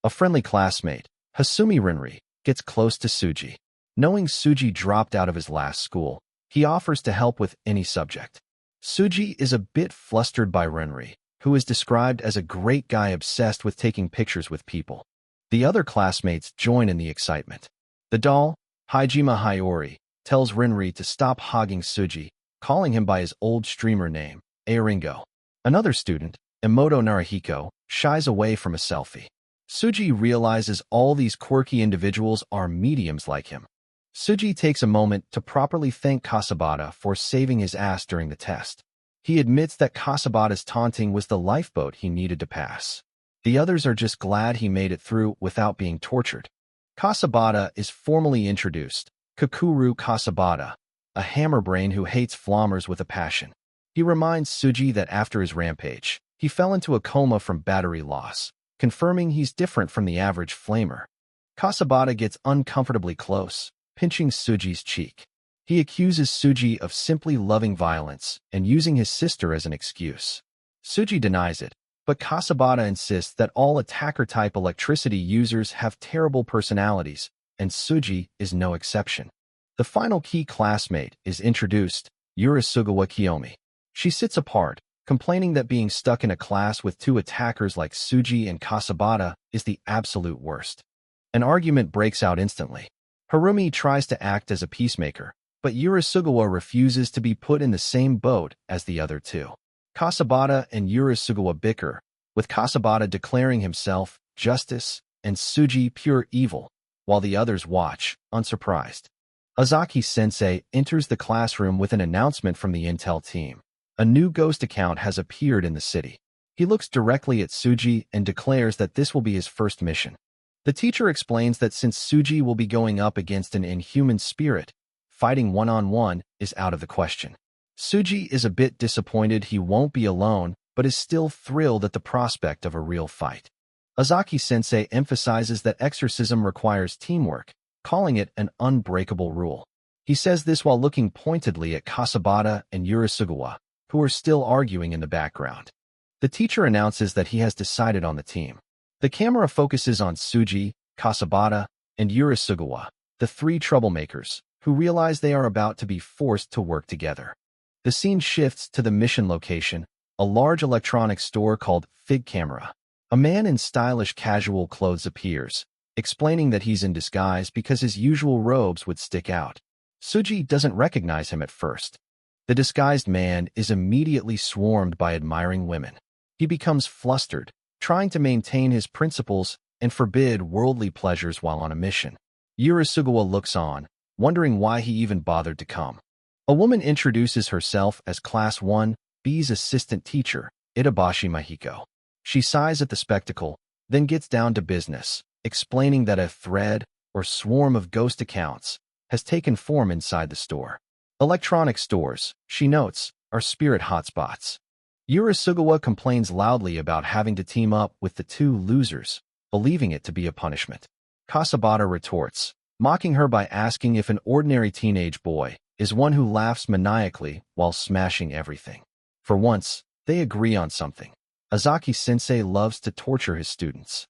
A friendly classmate, Hasumi Rinri, gets close to Suji. Knowing Suji dropped out of his last school, he offers to help with any subject. Suji is a bit flustered by Rinri, who is described as a great guy obsessed with taking pictures with people. The other classmates join in the excitement. The doll, Hajime Hyori, tells Rinri to stop hogging Suji, calling him by his old streamer name, Aringo. Another student, Emoto Narihiko, shies away from a selfie. Suji realizes all these quirky individuals are mediums like him. Suji takes a moment to properly thank Kasabata for saving his ass during the test. He admits that Kasabata's taunting was the lifeboat he needed to pass. The others are just glad he made it through without being tortured. Kasabata is formally introduced, Kakuru Kasabata, a hammerbrain who hates flommers with a passion. He reminds Suji that after his rampage, he fell into a coma from battery loss, confirming he's different from the average flamer. Kasabata gets uncomfortably close, pinching Suji's cheek. He accuses Suji of simply loving violence and using his sister as an excuse. Suji denies it, but Kasabata insists that all attacker-type electricity users have terrible personalities, and Suji is no exception. The final key classmate is introduced, Urisugawa Kiyomi. She sits apart, complaining that being stuck in a class with two attackers like Suji and Kasabata is the absolute worst. An argument breaks out instantly. Harumi tries to act as a peacemaker, but Urisugawa refuses to be put in the same boat as the other two. Kasabata and Urisugawa bicker, with Kasabata declaring himself justice and Suji pure evil, while the others watch, unsurprised. Ozaki-sensei enters the classroom with an announcement from the Intel team. A new ghost account has appeared in the city. He looks directly at Suji and declares that this will be his first mission. The teacher explains that since Suji will be going up against an inhuman spirit, fighting one-on-one is out of the question. Suji is a bit disappointed he won't be alone, but is still thrilled at the prospect of a real fight. Ozaki-sensei emphasizes that exorcism requires teamwork, calling it an unbreakable rule. He says this while looking pointedly at Kasabata and Urisugawa, who are still arguing in the background. The teacher announces that he has decided on the team. The camera focuses on Suji, Kasabata, and Urisugawa, the three troublemakers, who realize they are about to be forced to work together. The scene shifts to the mission location, a large electronics store called Fig Camera. A man in stylish casual clothes appears, explaining that he's in disguise because his usual robes would stick out. Suji doesn't recognize him at first. The disguised man is immediately swarmed by admiring women. He becomes flustered, trying to maintain his principles and forbid worldly pleasures while on a mission. Urasugawa looks on, wondering why he even bothered to come. A woman introduces herself as Class 1B's assistant teacher, Itabashi Mahiko. She sighs at the spectacle, then gets down to business, explaining that a thread or swarm of ghost accounts has taken form inside the store. Electronic stores, she notes, are spirit hotspots. Urasugawa complains loudly about having to team up with the two losers, believing it to be a punishment. Kasabata retorts, mocking her by asking if an ordinary teenage boy is one who laughs maniacally while smashing everything. For once, they agree on something. Azaki-sensei loves to torture his students.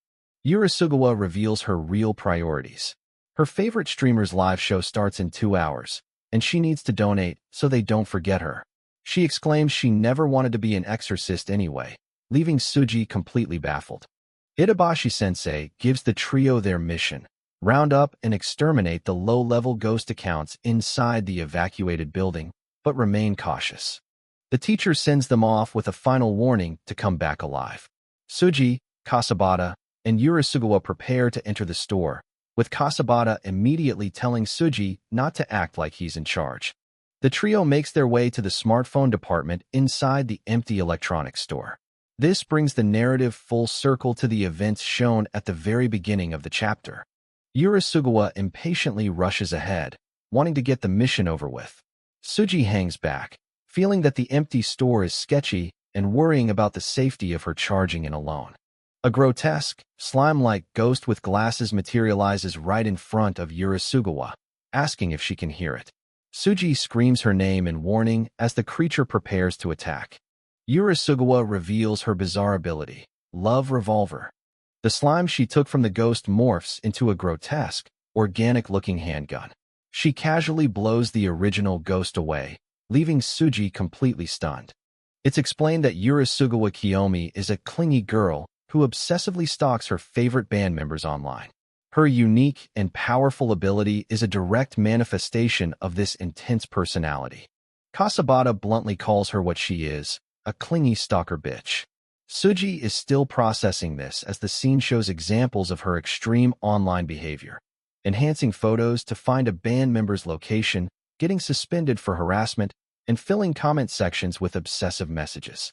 Urasugawa reveals her real priorities. Her favorite streamer's live show starts in 2 hours, and she needs to donate so they don't forget her. She exclaims she never wanted to be an exorcist anyway, leaving Suji completely baffled. Itabashi-sensei gives the trio their mission: round up and exterminate the low-level ghost accounts inside the evacuated building, but remain cautious. The teacher sends them off with a final warning to come back alive. Suji, Kasabata, and Urasugawa prepare to enter the store, with Kasabata immediately telling Suji not to act like he's in charge. The trio makes their way to the smartphone department inside the empty electronics store. This brings the narrative full circle to the events shown at the very beginning of the chapter. Urasugawa impatiently rushes ahead, wanting to get the mission over with. Suji hangs back, feeling that the empty store is sketchy and worrying about the safety of her charging in alone. A grotesque, slime-like ghost with glasses materializes right in front of Urasugawa, asking if she can hear it. Suji screams her name in warning as the creature prepares to attack. Urasugawa reveals her bizarre ability, Love Revolver. The slime she took from the ghost morphs into a grotesque, organic-looking handgun. She casually blows the original ghost away, leaving Suji completely stunned. It's explained that Urasugawa Kiyomi is a clingy girl who obsessively stalks her favorite band members online. Her unique and powerful ability is a direct manifestation of this intense personality. Kasabata bluntly calls her what she is, a clingy stalker bitch. Suji is still processing this as the scene shows examples of her extreme online behavior, enhancing photos to find a band member's location, getting suspended for harassment, and filling comment sections with obsessive messages.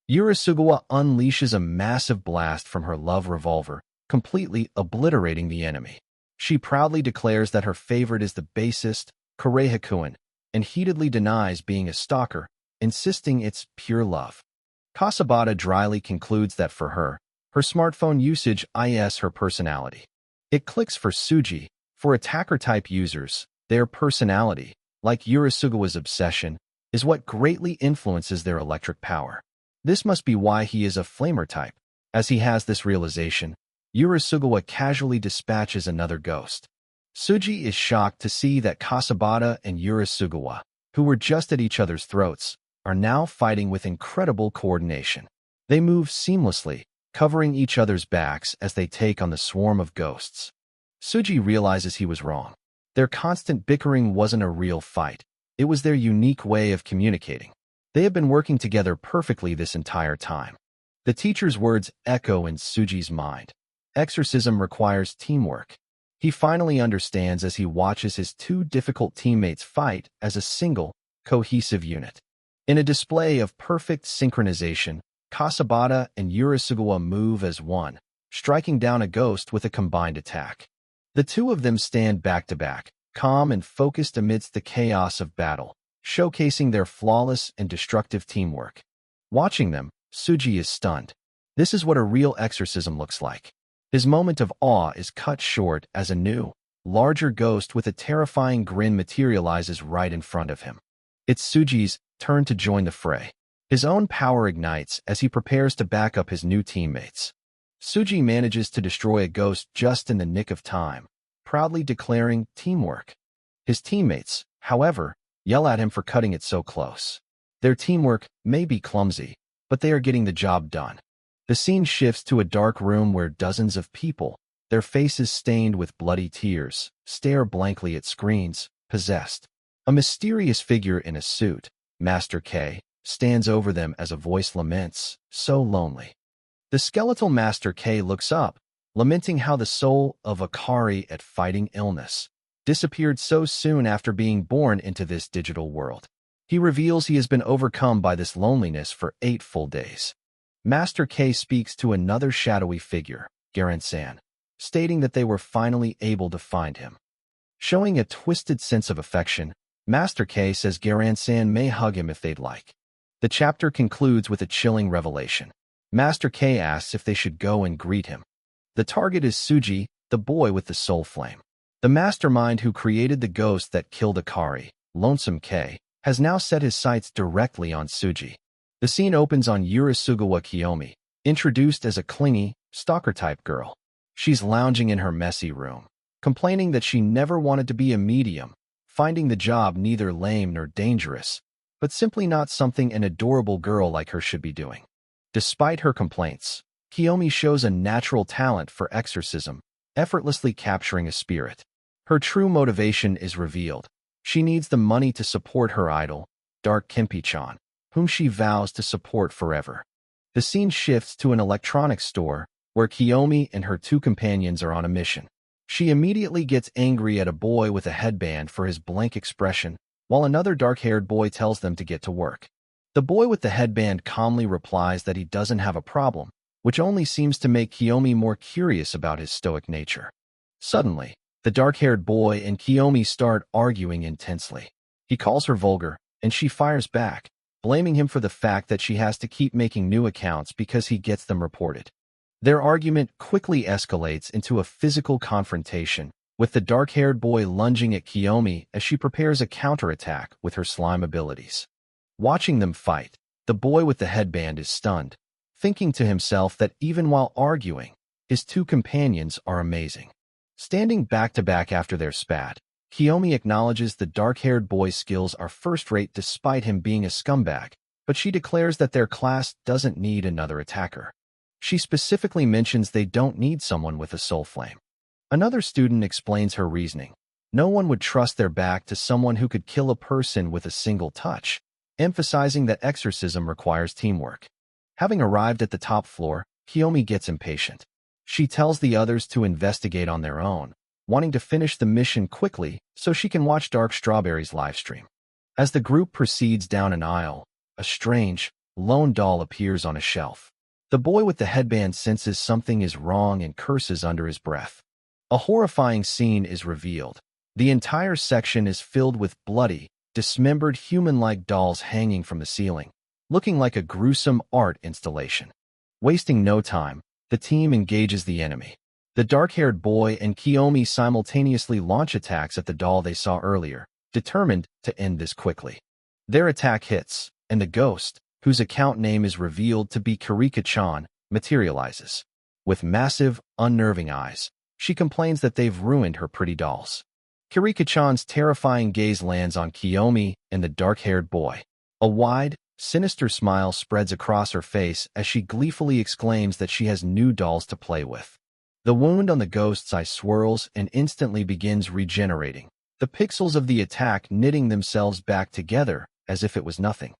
Urasugawa unleashes a massive blast from her Love Revolver, completely obliterating the enemy. She proudly declares that her favorite is the bassist, Korehikuin, and heatedly denies being a stalker, insisting it's pure love. Kasabata dryly concludes that for her, her smartphone usage is her personality. It clicks for Suji. For attacker-type users, their personality, like Urasugawa's obsession, is what greatly influences their electric power. This must be why he is a flamer type. As he has this realization, Urasugawa casually dispatches another ghost. Suji is shocked to see that Kasabata and Urasugawa, who were just at each other's throats, are now fighting with incredible coordination. They move seamlessly, covering each other's backs as they take on the swarm of ghosts. Suji realizes he was wrong. Their constant bickering wasn't a real fight. It was their unique way of communicating. They have been working together perfectly this entire time. The teacher's words echo in Suji's mind. Exorcism requires teamwork. He finally understands as he watches his two difficult teammates fight as a single, cohesive unit. In a display of perfect synchronization, Kasabata and Urasugawa move as one, striking down a ghost with a combined attack. The two of them stand back-to-back, calm and focused amidst the chaos of battle, showcasing their flawless and destructive teamwork. Watching them, Suji is stunned. This is what a real exorcism looks like. His moment of awe is cut short as a new, larger ghost with a terrifying grin materializes right in front of him. It's Suji's turn to join the fray. His own power ignites as he prepares to back up his new teammates. Suji manages to destroy a ghost just in the nick of time, proudly declaring teamwork. His teammates, however, yell at him for cutting it so close. Their teamwork may be clumsy, but they are getting the job done. The scene shifts to a dark room where dozens of people, their faces stained with bloody tears, stare blankly at screens, possessed. A mysterious figure in a suit, Master K, stands over them as a voice laments, so lonely. The skeletal Master K looks up, lamenting how the soul of Akari at fighting illness disappeared so soon after being born into this digital world. He reveals he has been overcome by this loneliness for 8 full days. Master K speaks to another shadowy figure, Garan-san, stating that they were finally able to find him. Showing a twisted sense of affection, Master K says Garan-san may hug him if they'd like. The chapter concludes with a chilling revelation. Master K asks if they should go and greet him. The target is Suji, the boy with the soul flame. The mastermind who created the ghost that killed Akari, Lonesome K, has now set his sights directly on Suji. The scene opens on Urasugawa Kiyomi, introduced as a clingy, stalker-type girl. She's lounging in her messy room, complaining that she never wanted to be a medium, finding the job neither lame nor dangerous, but simply not something an adorable girl like her should be doing. Despite her complaints, Kiyomi shows a natural talent for exorcism, effortlessly capturing a spirit. Her true motivation is revealed. She needs the money to support her idol, Dark Kimpi-chan, whom she vows to support forever. The scene shifts to an electronics store, where Kiyomi and her 2 companions are on a mission. She immediately gets angry at a boy with a headband for his blank expression, while another dark-haired boy tells them to get to work. The boy with the headband calmly replies that he doesn't have a problem, which only seems to make Kiyomi more curious about his stoic nature. Suddenly, the dark-haired boy and Kiyomi start arguing intensely. He calls her vulgar, and she fires back, blaming him for the fact that she has to keep making new accounts because he gets them reported. Their argument quickly escalates into a physical confrontation, with the dark-haired boy lunging at Kiyomi as she prepares a counterattack with her slime abilities. Watching them fight, the boy with the headband is stunned, thinking to himself that even while arguing, his 2 companions are amazing. Standing back-to-back after their spat, Kiyomi acknowledges the dark-haired boy's skills are first-rate despite him being a scumbag, but she declares that their class doesn't need another attacker. She specifically mentions they don't need someone with a soul flame. Another student explains her reasoning. No one would trust their back to someone who could kill a person with a single touch, emphasizing that exorcism requires teamwork. Having arrived at the top floor, Kiyomi gets impatient. She tells the others to investigate on their own, wanting to finish the mission quickly so she can watch Dark Strawberry's livestream. As the group proceeds down an aisle, a strange, lone doll appears on a shelf. The boy with the headband senses something is wrong and curses under his breath. A horrifying scene is revealed. The entire section is filled with bloody, dismembered human-like dolls hanging from the ceiling, looking like a gruesome art installation. Wasting no time, the team engages the enemy. The dark-haired boy and Kiyomi simultaneously launch attacks at the doll they saw earlier, determined to end this quickly. Their attack hits, and the ghost, whose account name is revealed to be Kirika-chan, materializes. With massive, unnerving eyes, she complains that they've ruined her pretty dolls. Kirika-chan's terrifying gaze lands on Kiyomi and the dark-haired boy. A wide, sinister smile spreads across her face as she gleefully exclaims that she has new dolls to play with. The wound on the ghost's eye swirls and instantly begins regenerating, the pixels of the attack knitting themselves back together as if it was nothing.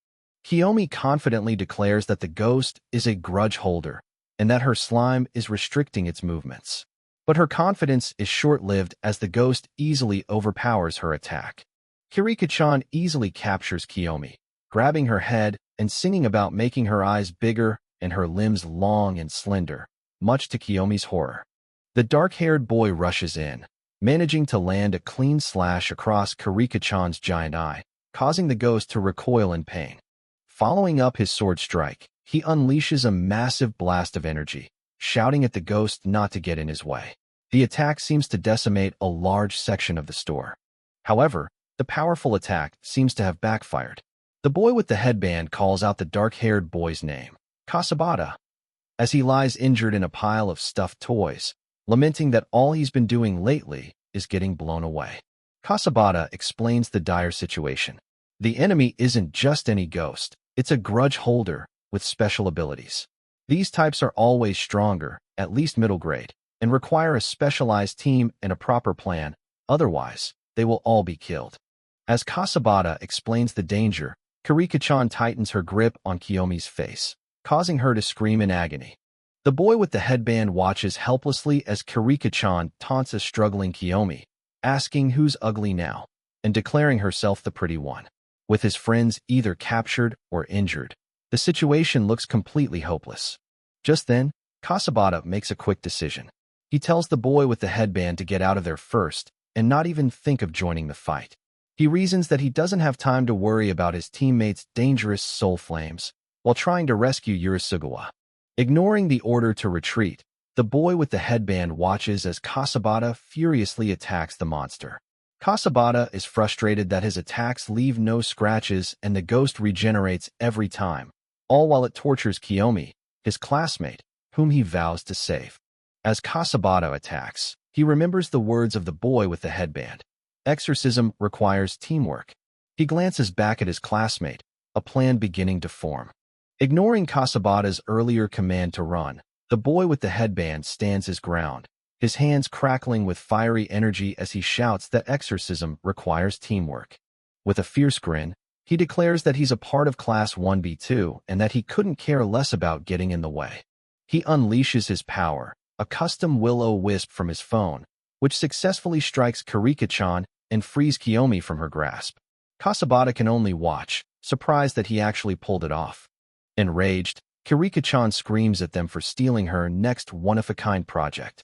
Kiyomi confidently declares that the ghost is a grudge holder and that her slime is restricting its movements. But her confidence is short-lived as the ghost easily overpowers her attack. Kirika-chan easily captures Kiyomi, grabbing her head and singing about making her eyes bigger and her limbs long and slender, much to Kiyomi's horror. The dark-haired boy rushes in, managing to land a clean slash across Kirika-chan's giant eye, causing the ghost to recoil in pain. Following up his sword strike, he unleashes a massive blast of energy, shouting at the ghost not to get in his way. The attack seems to decimate a large section of the store. However, the powerful attack seems to have backfired. The boy with the headband calls out the dark-haired boy's name, Kasabata, as he lies injured in a pile of stuffed toys, lamenting that all he's been doing lately is getting blown away. Kasabata explains the dire situation. The enemy isn't just any ghost, it's a grudge holder with special abilities. These types are always stronger, at least middle grade, and require a specialized team and a proper plan, otherwise, they will all be killed. As Kasabata explains the danger, Kirika-chan tightens her grip on Kiyomi's face, causing her to scream in agony. The boy with the headband watches helplessly as Kirika-chan taunts a struggling Kiyomi, asking who's ugly now, and declaring herself the pretty one. With his friends either captured or injured, the situation looks completely hopeless. Just then, Kasabata makes a quick decision. He tells the boy with the headband to get out of there first and not even think of joining the fight. He reasons that he doesn't have time to worry about his teammates' dangerous soul flames while trying to rescue Yurisugawa. Ignoring the order to retreat, the boy with the headband watches as Kasabata furiously attacks the monster. Kasabata is frustrated that his attacks leave no scratches and the ghost regenerates every time, all while it tortures Kiyomi, his classmate, whom he vows to save. As Kasabata attacks, he remembers the words of the boy with the headband. Exorcism requires teamwork. He glances back at his classmate, a plan beginning to form. Ignoring Kasabata's earlier command to run, the boy with the headband stands his ground, his hands crackling with fiery energy as he shouts that exorcism requires teamwork. With a fierce grin, he declares that he's a part of Class 1B2 and that he couldn't care less about getting in the way. He unleashes his power, a custom will-o-wisp from his phone, which successfully strikes Kirika-chan and frees Kiyomi from her grasp. Kasabata can only watch, surprised that he actually pulled it off. Enraged, Kirika-chan screams at them for stealing her next one-of-a-kind project.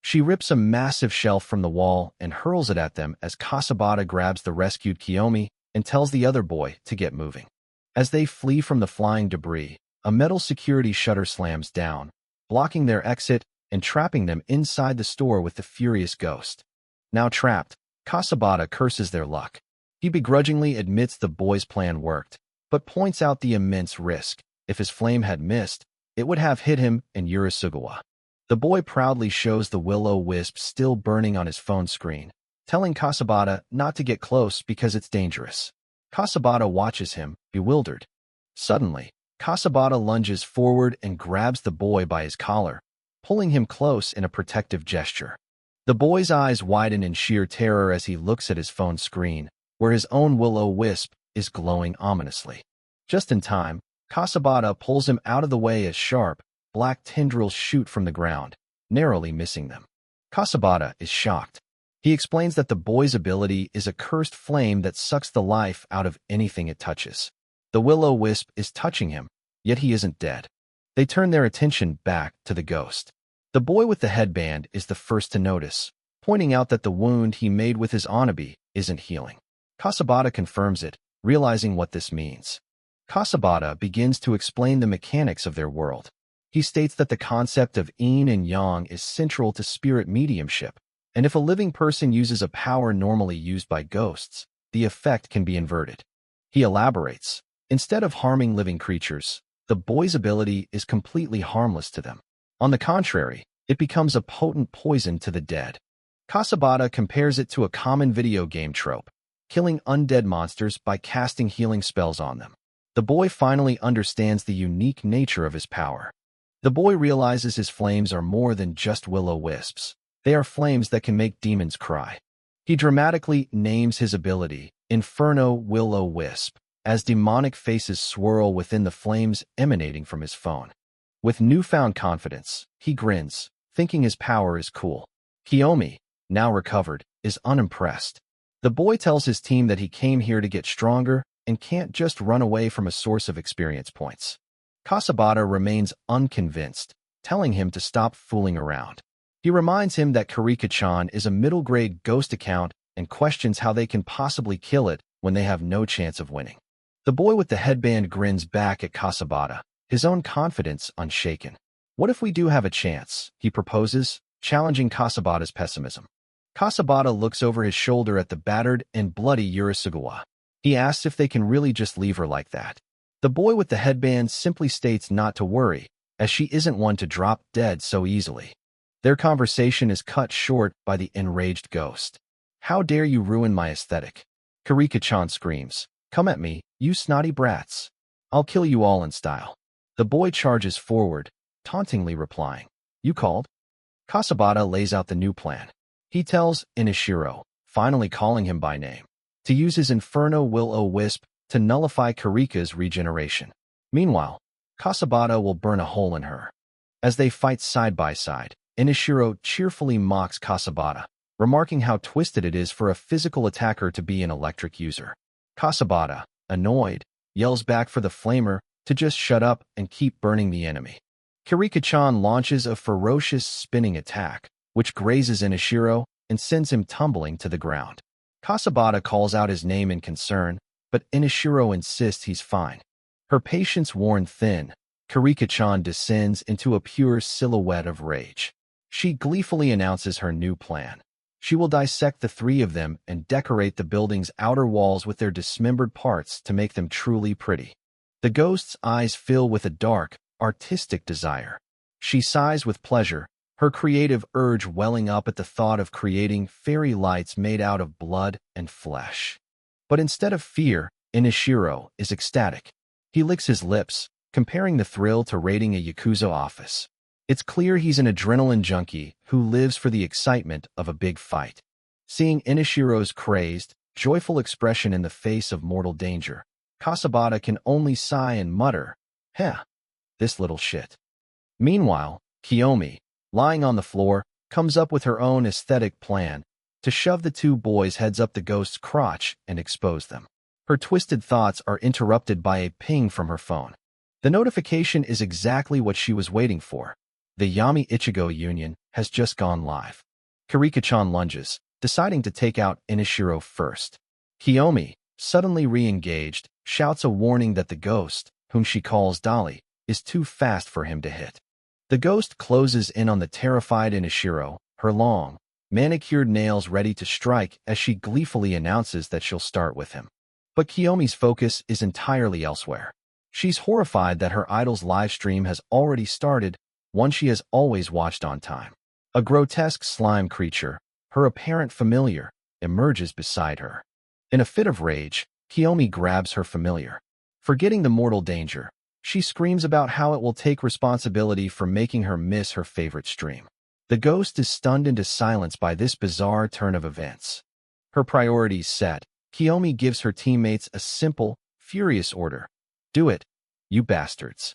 She rips a massive shelf from the wall and hurls it at them as Kasabata grabs the rescued Kiyomi and tells the other boy to get moving. As they flee from the flying debris, a metal security shutter slams down, blocking their exit and trapping them inside the store with the furious ghost. Now trapped, Kasabata curses their luck. He begrudgingly admits the boy's plan worked, but points out the immense risk. If his flame had missed, it would have hit him and Yurisugawa. The boy proudly shows the will-o-wisp still burning on his phone screen, telling Kasabata not to get close because it's dangerous. Kasabata watches him, bewildered. Suddenly, Kasabata lunges forward and grabs the boy by his collar, pulling him close in a protective gesture. The boy's eyes widen in sheer terror as he looks at his phone screen, where his own will-o-wisp is glowing ominously. Just in time, Kasabata pulls him out of the way as sharp, black tendrils shoot from the ground, narrowly missing them. Kasabata is shocked. He explains that the boy's ability is a cursed flame that sucks the life out of anything it touches. The will-o-wisp is touching him, yet he isn't dead. They turn their attention back to the ghost. The boy with the headband is the first to notice, pointing out that the wound he made with his onabi isn't healing. Kasabata confirms it, realizing what this means. Kasabata begins to explain the mechanics of their world. He states that the concept of yin and yang is central to spirit mediumship, and if a living person uses a power normally used by ghosts, the effect can be inverted. He elaborates, instead of harming living creatures, the boy's ability is completely harmless to them. On the contrary, it becomes a potent poison to the dead. Kasabata compares it to a common video game trope, killing undead monsters by casting healing spells on them. The boy finally understands the unique nature of his power. The boy realizes his flames are more than just will-o-wisps. They are flames that can make demons cry. He dramatically names his ability, Inferno Will-O-Wisp, as demonic faces swirl within the flames emanating from his phone. With newfound confidence, he grins, thinking his power is cool. Kiyomi, now recovered, is unimpressed. The boy tells his team that he came here to get stronger and can't just run away from a source of experience points. Kasabata remains unconvinced, telling him to stop fooling around. He reminds him that Kirika-chan is a middle-grade ghost account and questions how they can possibly kill it when they have no chance of winning. The boy with the headband grins back at Kasabata, his own confidence unshaken. What if we do have a chance? He proposes, challenging Kasabata's pessimism. Kasabata looks over his shoulder at the battered and bloody Yurisugawa. He asks if they can really just leave her like that. The boy with the headband simply states not to worry, as she isn't one to drop dead so easily. Their conversation is cut short by the enraged ghost. How dare you ruin my aesthetic? Kirika-chan screams. Come at me, you snotty brats. I'll kill you all in style. The boy charges forward, tauntingly replying. You called? Kasabata lays out the new plan. He tells Inishiro, finally calling him by name, to use his Inferno Will-O-Wisp to nullify Kirika's regeneration. Meanwhile, Kasabata will burn a hole in her. As they fight side by side, Inishiro cheerfully mocks Kasabata, remarking how twisted it is for a physical attacker to be an electric user. Kasabata, annoyed, yells back for the flamer to just shut up and keep burning the enemy. Kirika-chan launches a ferocious spinning attack, which grazes Inishiro and sends him tumbling to the ground. Kasabata calls out his name in concern, but Inishiro insists he's fine. Her patience worn thin, Kirika-chan descends into a pure silhouette of rage. She gleefully announces her new plan. She will dissect the three of them and decorate the building's outer walls with their dismembered parts to make them truly pretty. The ghost's eyes fill with a dark, artistic desire. She sighs with pleasure, her creative urge welling up at the thought of creating fairy lights made out of blood and flesh. But instead of fear, Inishiro is ecstatic. He licks his lips, comparing the thrill to raiding a Yakuza office. It's clear he's an adrenaline junkie who lives for the excitement of a big fight. Seeing Inishiro's crazed, joyful expression in the face of mortal danger, Kasabata can only sigh and mutter, "Heh, this little shit." Meanwhile, Kiyomi, lying on the floor, comes up with her own aesthetic plan to shove the two boys' heads up the ghost's crotch and expose them. Her twisted thoughts are interrupted by a ping from her phone. The notification is exactly what she was waiting for. The Yami Ichigo Union has just gone live. Kirika-chan lunges, deciding to take out Inishiro first. Kiyomi, suddenly re-engaged, shouts a warning that the ghost, whom she calls Dolly, is too fast for him to hit. The ghost closes in on the terrified Inishiro, her long, manicured nails ready to strike as she gleefully announces that she'll start with him. But Kiyomi's focus is entirely elsewhere. She's horrified that her idol's live stream has already started, one she has always watched on time. A grotesque slime creature, her apparent familiar, emerges beside her. In a fit of rage, Kiyomi grabs her familiar. Forgetting the mortal danger, she screams about how it will take responsibility for making her miss her favorite stream. The ghost is stunned into silence by this bizarre turn of events. Her priorities set, Kiyomi gives her teammates a simple, furious order. Do it, you bastards.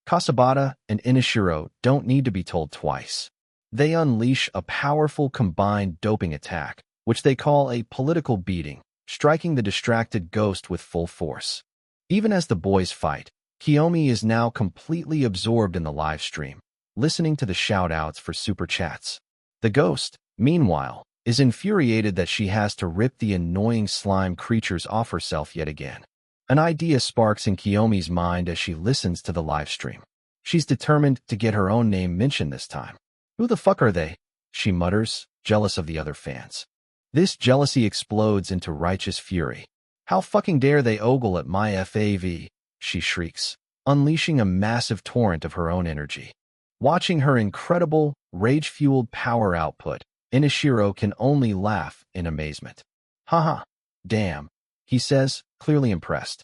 Kasabata and Inishiro don't need to be told twice. They unleash a powerful combined doping attack, which they call a political beating, striking the distracted ghost with full force. Even as the boys fight, Kiyomi is now completely absorbed in the live stream, listening to the shout-outs for super chats. The ghost, meanwhile, is infuriated that she has to rip the annoying slime creatures off herself yet again. An idea sparks in Kiyomi's mind as she listens to the live stream. She's determined to get her own name mentioned this time. Who the fuck are they? She mutters, jealous of the other fans. This jealousy explodes into righteous fury. How fucking dare they ogle at my FAV, she shrieks, unleashing a massive torrent of her own energy. Watching her incredible, rage-fueled power output, Inishiro can only laugh in amazement. Haha, damn, he says, clearly impressed.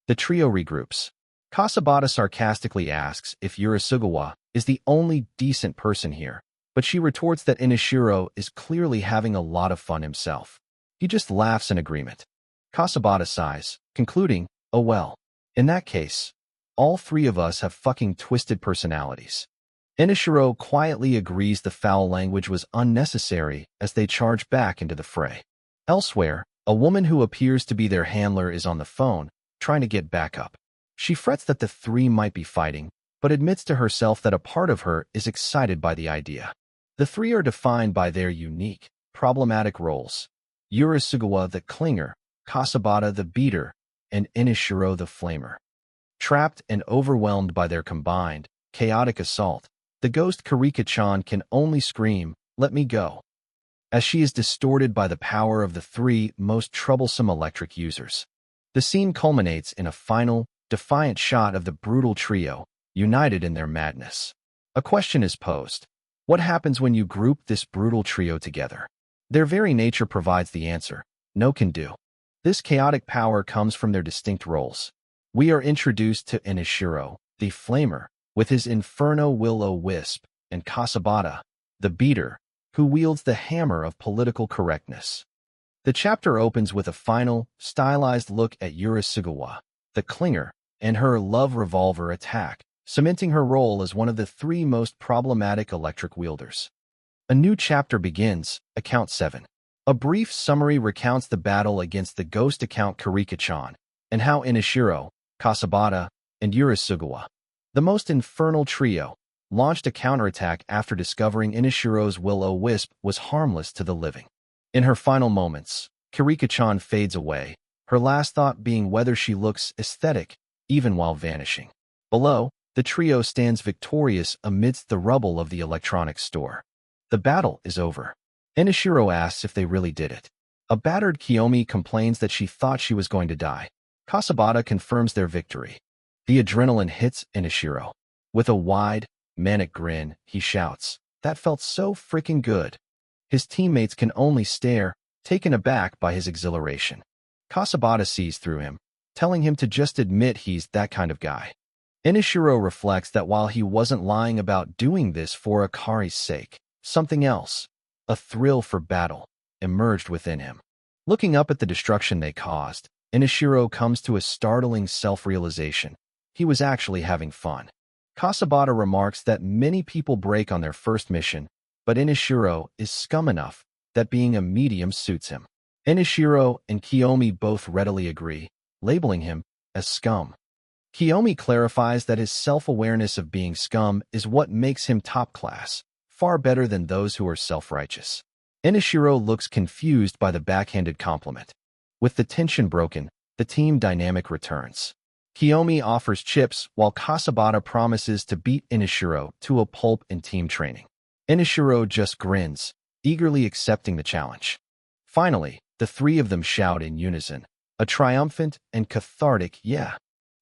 The trio regroups. Kasabata sarcastically asks if Urasugawa is the only decent person here, but she retorts that Inishiro is clearly having a lot of fun himself. He just laughs in agreement. Kasabata sighs, concluding, oh well. In that case, all three of us have fucking twisted personalities. Inishiro quietly agrees the foul language was unnecessary as they charge back into the fray. Elsewhere, a woman who appears to be their handler is on the phone, trying to get backup. She frets that the three might be fighting, but admits to herself that a part of her is excited by the idea. The three are defined by their unique, problematic roles. Urasugawa the clinger, Kasabata the beater, and Inishiro the flamer. Trapped and overwhelmed by their combined, chaotic assault, the ghost Kirika-chan can only scream, "Let me go," as she is distorted by the power of the three most troublesome electric users. The scene culminates in a final, defiant shot of the brutal trio, united in their madness. A question is posed. What happens when you group this brutal trio together? Their very nature provides the answer. No can do. This chaotic power comes from their distinct roles. We are introduced to Inishiro, the flamer, with his inferno will-o-wisp, and Kasabata, the beater, who wields the hammer of political correctness. The chapter opens with a final, stylized look at Urasugawa, the clinger, and her love revolver attack, cementing her role as one of the three most problematic electric wielders. A new chapter begins, Account 7. A brief summary recounts the battle against the ghost account Kirika-chan, and how Inashiro, Kasabata, and Urisugawa, the most infernal trio, launched a counterattack after discovering Inashiro's will-o-wisp was harmless to the living. In her final moments, Kirika-chan fades away, her last thought being whether she looks aesthetic, even while vanishing. Below, the trio stands victorious amidst the rubble of the electronics store. The battle is over. Inashiro asks if they really did it. A battered Kiyomi complains that she thought she was going to die. Kasabata confirms their victory. The adrenaline hits Inashiro. With a wide, manic grin, he shouts, "That felt so freaking good." His teammates can only stare, taken aback by his exhilaration. Kasabata sees through him, telling him to just admit he's that kind of guy. Inashiro reflects that while he wasn't lying about doing this for Akari's sake, something else, a thrill for battle, emerged within him. Looking up at the destruction they caused, Inashiro comes to a startling self-realization. He was actually having fun. Kasabata remarks that many people break on their first mission, but Inashiro is scum enough that being a medium suits him. Inashiro and Kiyomi both readily agree, labeling him as scum. Kiyomi clarifies that his self-awareness of being scum is what makes him top class, far better than those who are self-righteous. Inashiro looks confused by the backhanded compliment. With the tension broken, the team dynamic returns. Kiyomi offers chips while Kasabata promises to beat Inashiro to a pulp in team training. Inashiro just grins, eagerly accepting the challenge. Finally, the three of them shout in unison, a triumphant and cathartic "yeah."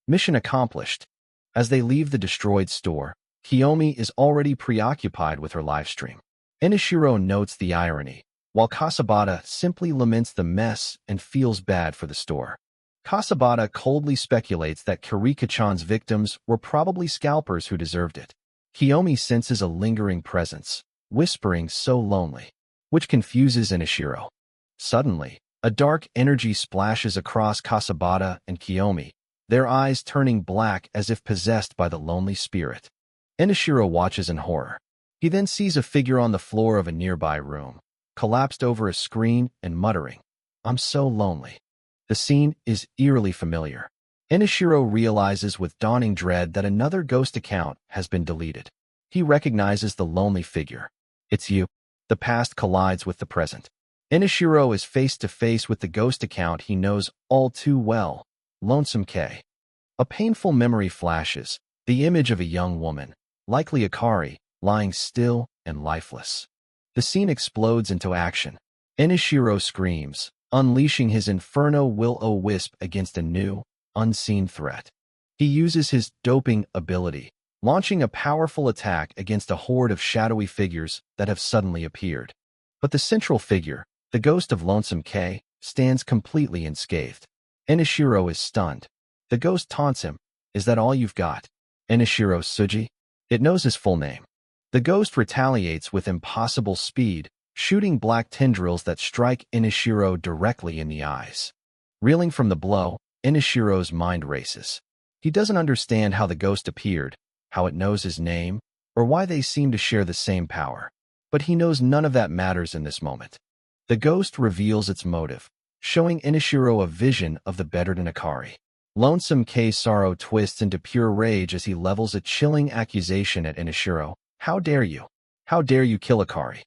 Mission accomplished. As they leave the destroyed store, Kiyomi is already preoccupied with her livestream. Inashiro notes the irony, while Kasabata simply laments the mess and feels bad for the store. Kasabata coldly speculates that Kirika-chan's victims were probably scalpers who deserved it. Kiyomi senses a lingering presence, whispering "so lonely," which confuses Inashiro. Suddenly, a dark energy splashes across Kasabata and Kiyomi, their eyes turning black as if possessed by the lonely spirit. Inashiro watches in horror. He then sees a figure on the floor of a nearby room, collapsed over a screen and muttering, "I'm so lonely." The scene is eerily familiar. Inashiro realizes with dawning dread that another ghost account has been deleted. He recognizes the lonely figure. It's you. The past collides with the present. Inashiro is face to face with the ghost account he knows all too well, Lonesome K. A painful memory flashes, the image of a young woman, likely Akari, lying still and lifeless. The scene explodes into action. Inashiro screams, unleashing his Inferno will-o-wisp against a new, unseen threat. He uses his doping ability, launching a powerful attack against a horde of shadowy figures that have suddenly appeared. But the central figure, the ghost of Lonesome K, stands completely unscathed. Inashiro is stunned. The ghost taunts him, "Is that all you've got? Inashiro Tsuji?" It knows his full name. The ghost retaliates with impossible speed, shooting black tendrils that strike Inashiro directly in the eyes. Reeling from the blow, Inashiro's mind races. He doesn't understand how the ghost appeared, how it knows his name, or why they seem to share the same power. But he knows none of that matters in this moment. The ghost reveals its motive, showing Inashiro a vision of the bettered Akari. Lonesome K's sorrow twists into pure rage as he levels a chilling accusation at Inashiro. "How dare you? How dare you kill Akari?"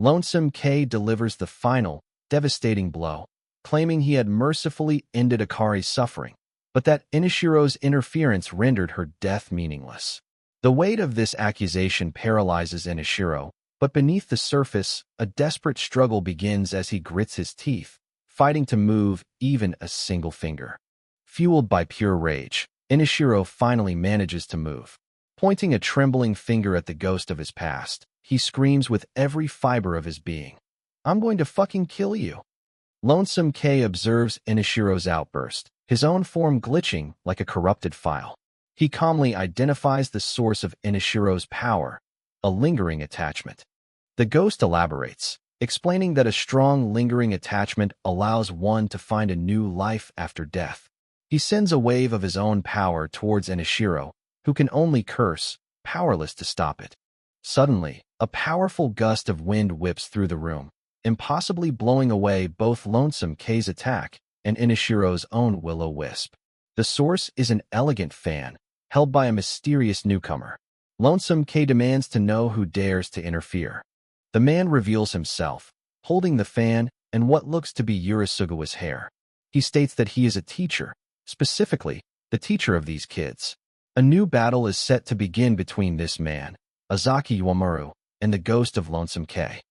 Lonesome K delivers the final, devastating blow, claiming he had mercifully ended Akari's suffering, but that Inashiro's interference rendered her death meaningless. The weight of this accusation paralyzes Inashiro, but beneath the surface, a desperate struggle begins as he grits his teeth, fighting to move even a single finger. Fueled by pure rage, Inashiro finally manages to move. Pointing a trembling finger at the ghost of his past, he screams with every fiber of his being, "I'm going to fucking kill you." Lonesome K observes Inashiro's outburst, his own form glitching like a corrupted file. He calmly identifies the source of Inashiro's power, a lingering attachment. The ghost elaborates, explaining that a strong lingering attachment allows one to find a new life after death. He sends a wave of his own power towards Inashiro, who can only curse, powerless to stop it. Suddenly, a powerful gust of wind whips through the room, impossibly blowing away both Lonesome K's attack and Inishiro's own will-o-wisp. The source is an elegant fan, held by a mysterious newcomer. Lonesome K demands to know who dares to interfere. The man reveals himself, holding the fan and what looks to be Urisugawa's hair. He states that he is a teacher, specifically, the teacher of these kids. A new battle is set to begin between this man, Azaki Iwamuru, and the ghost of Lonesome K.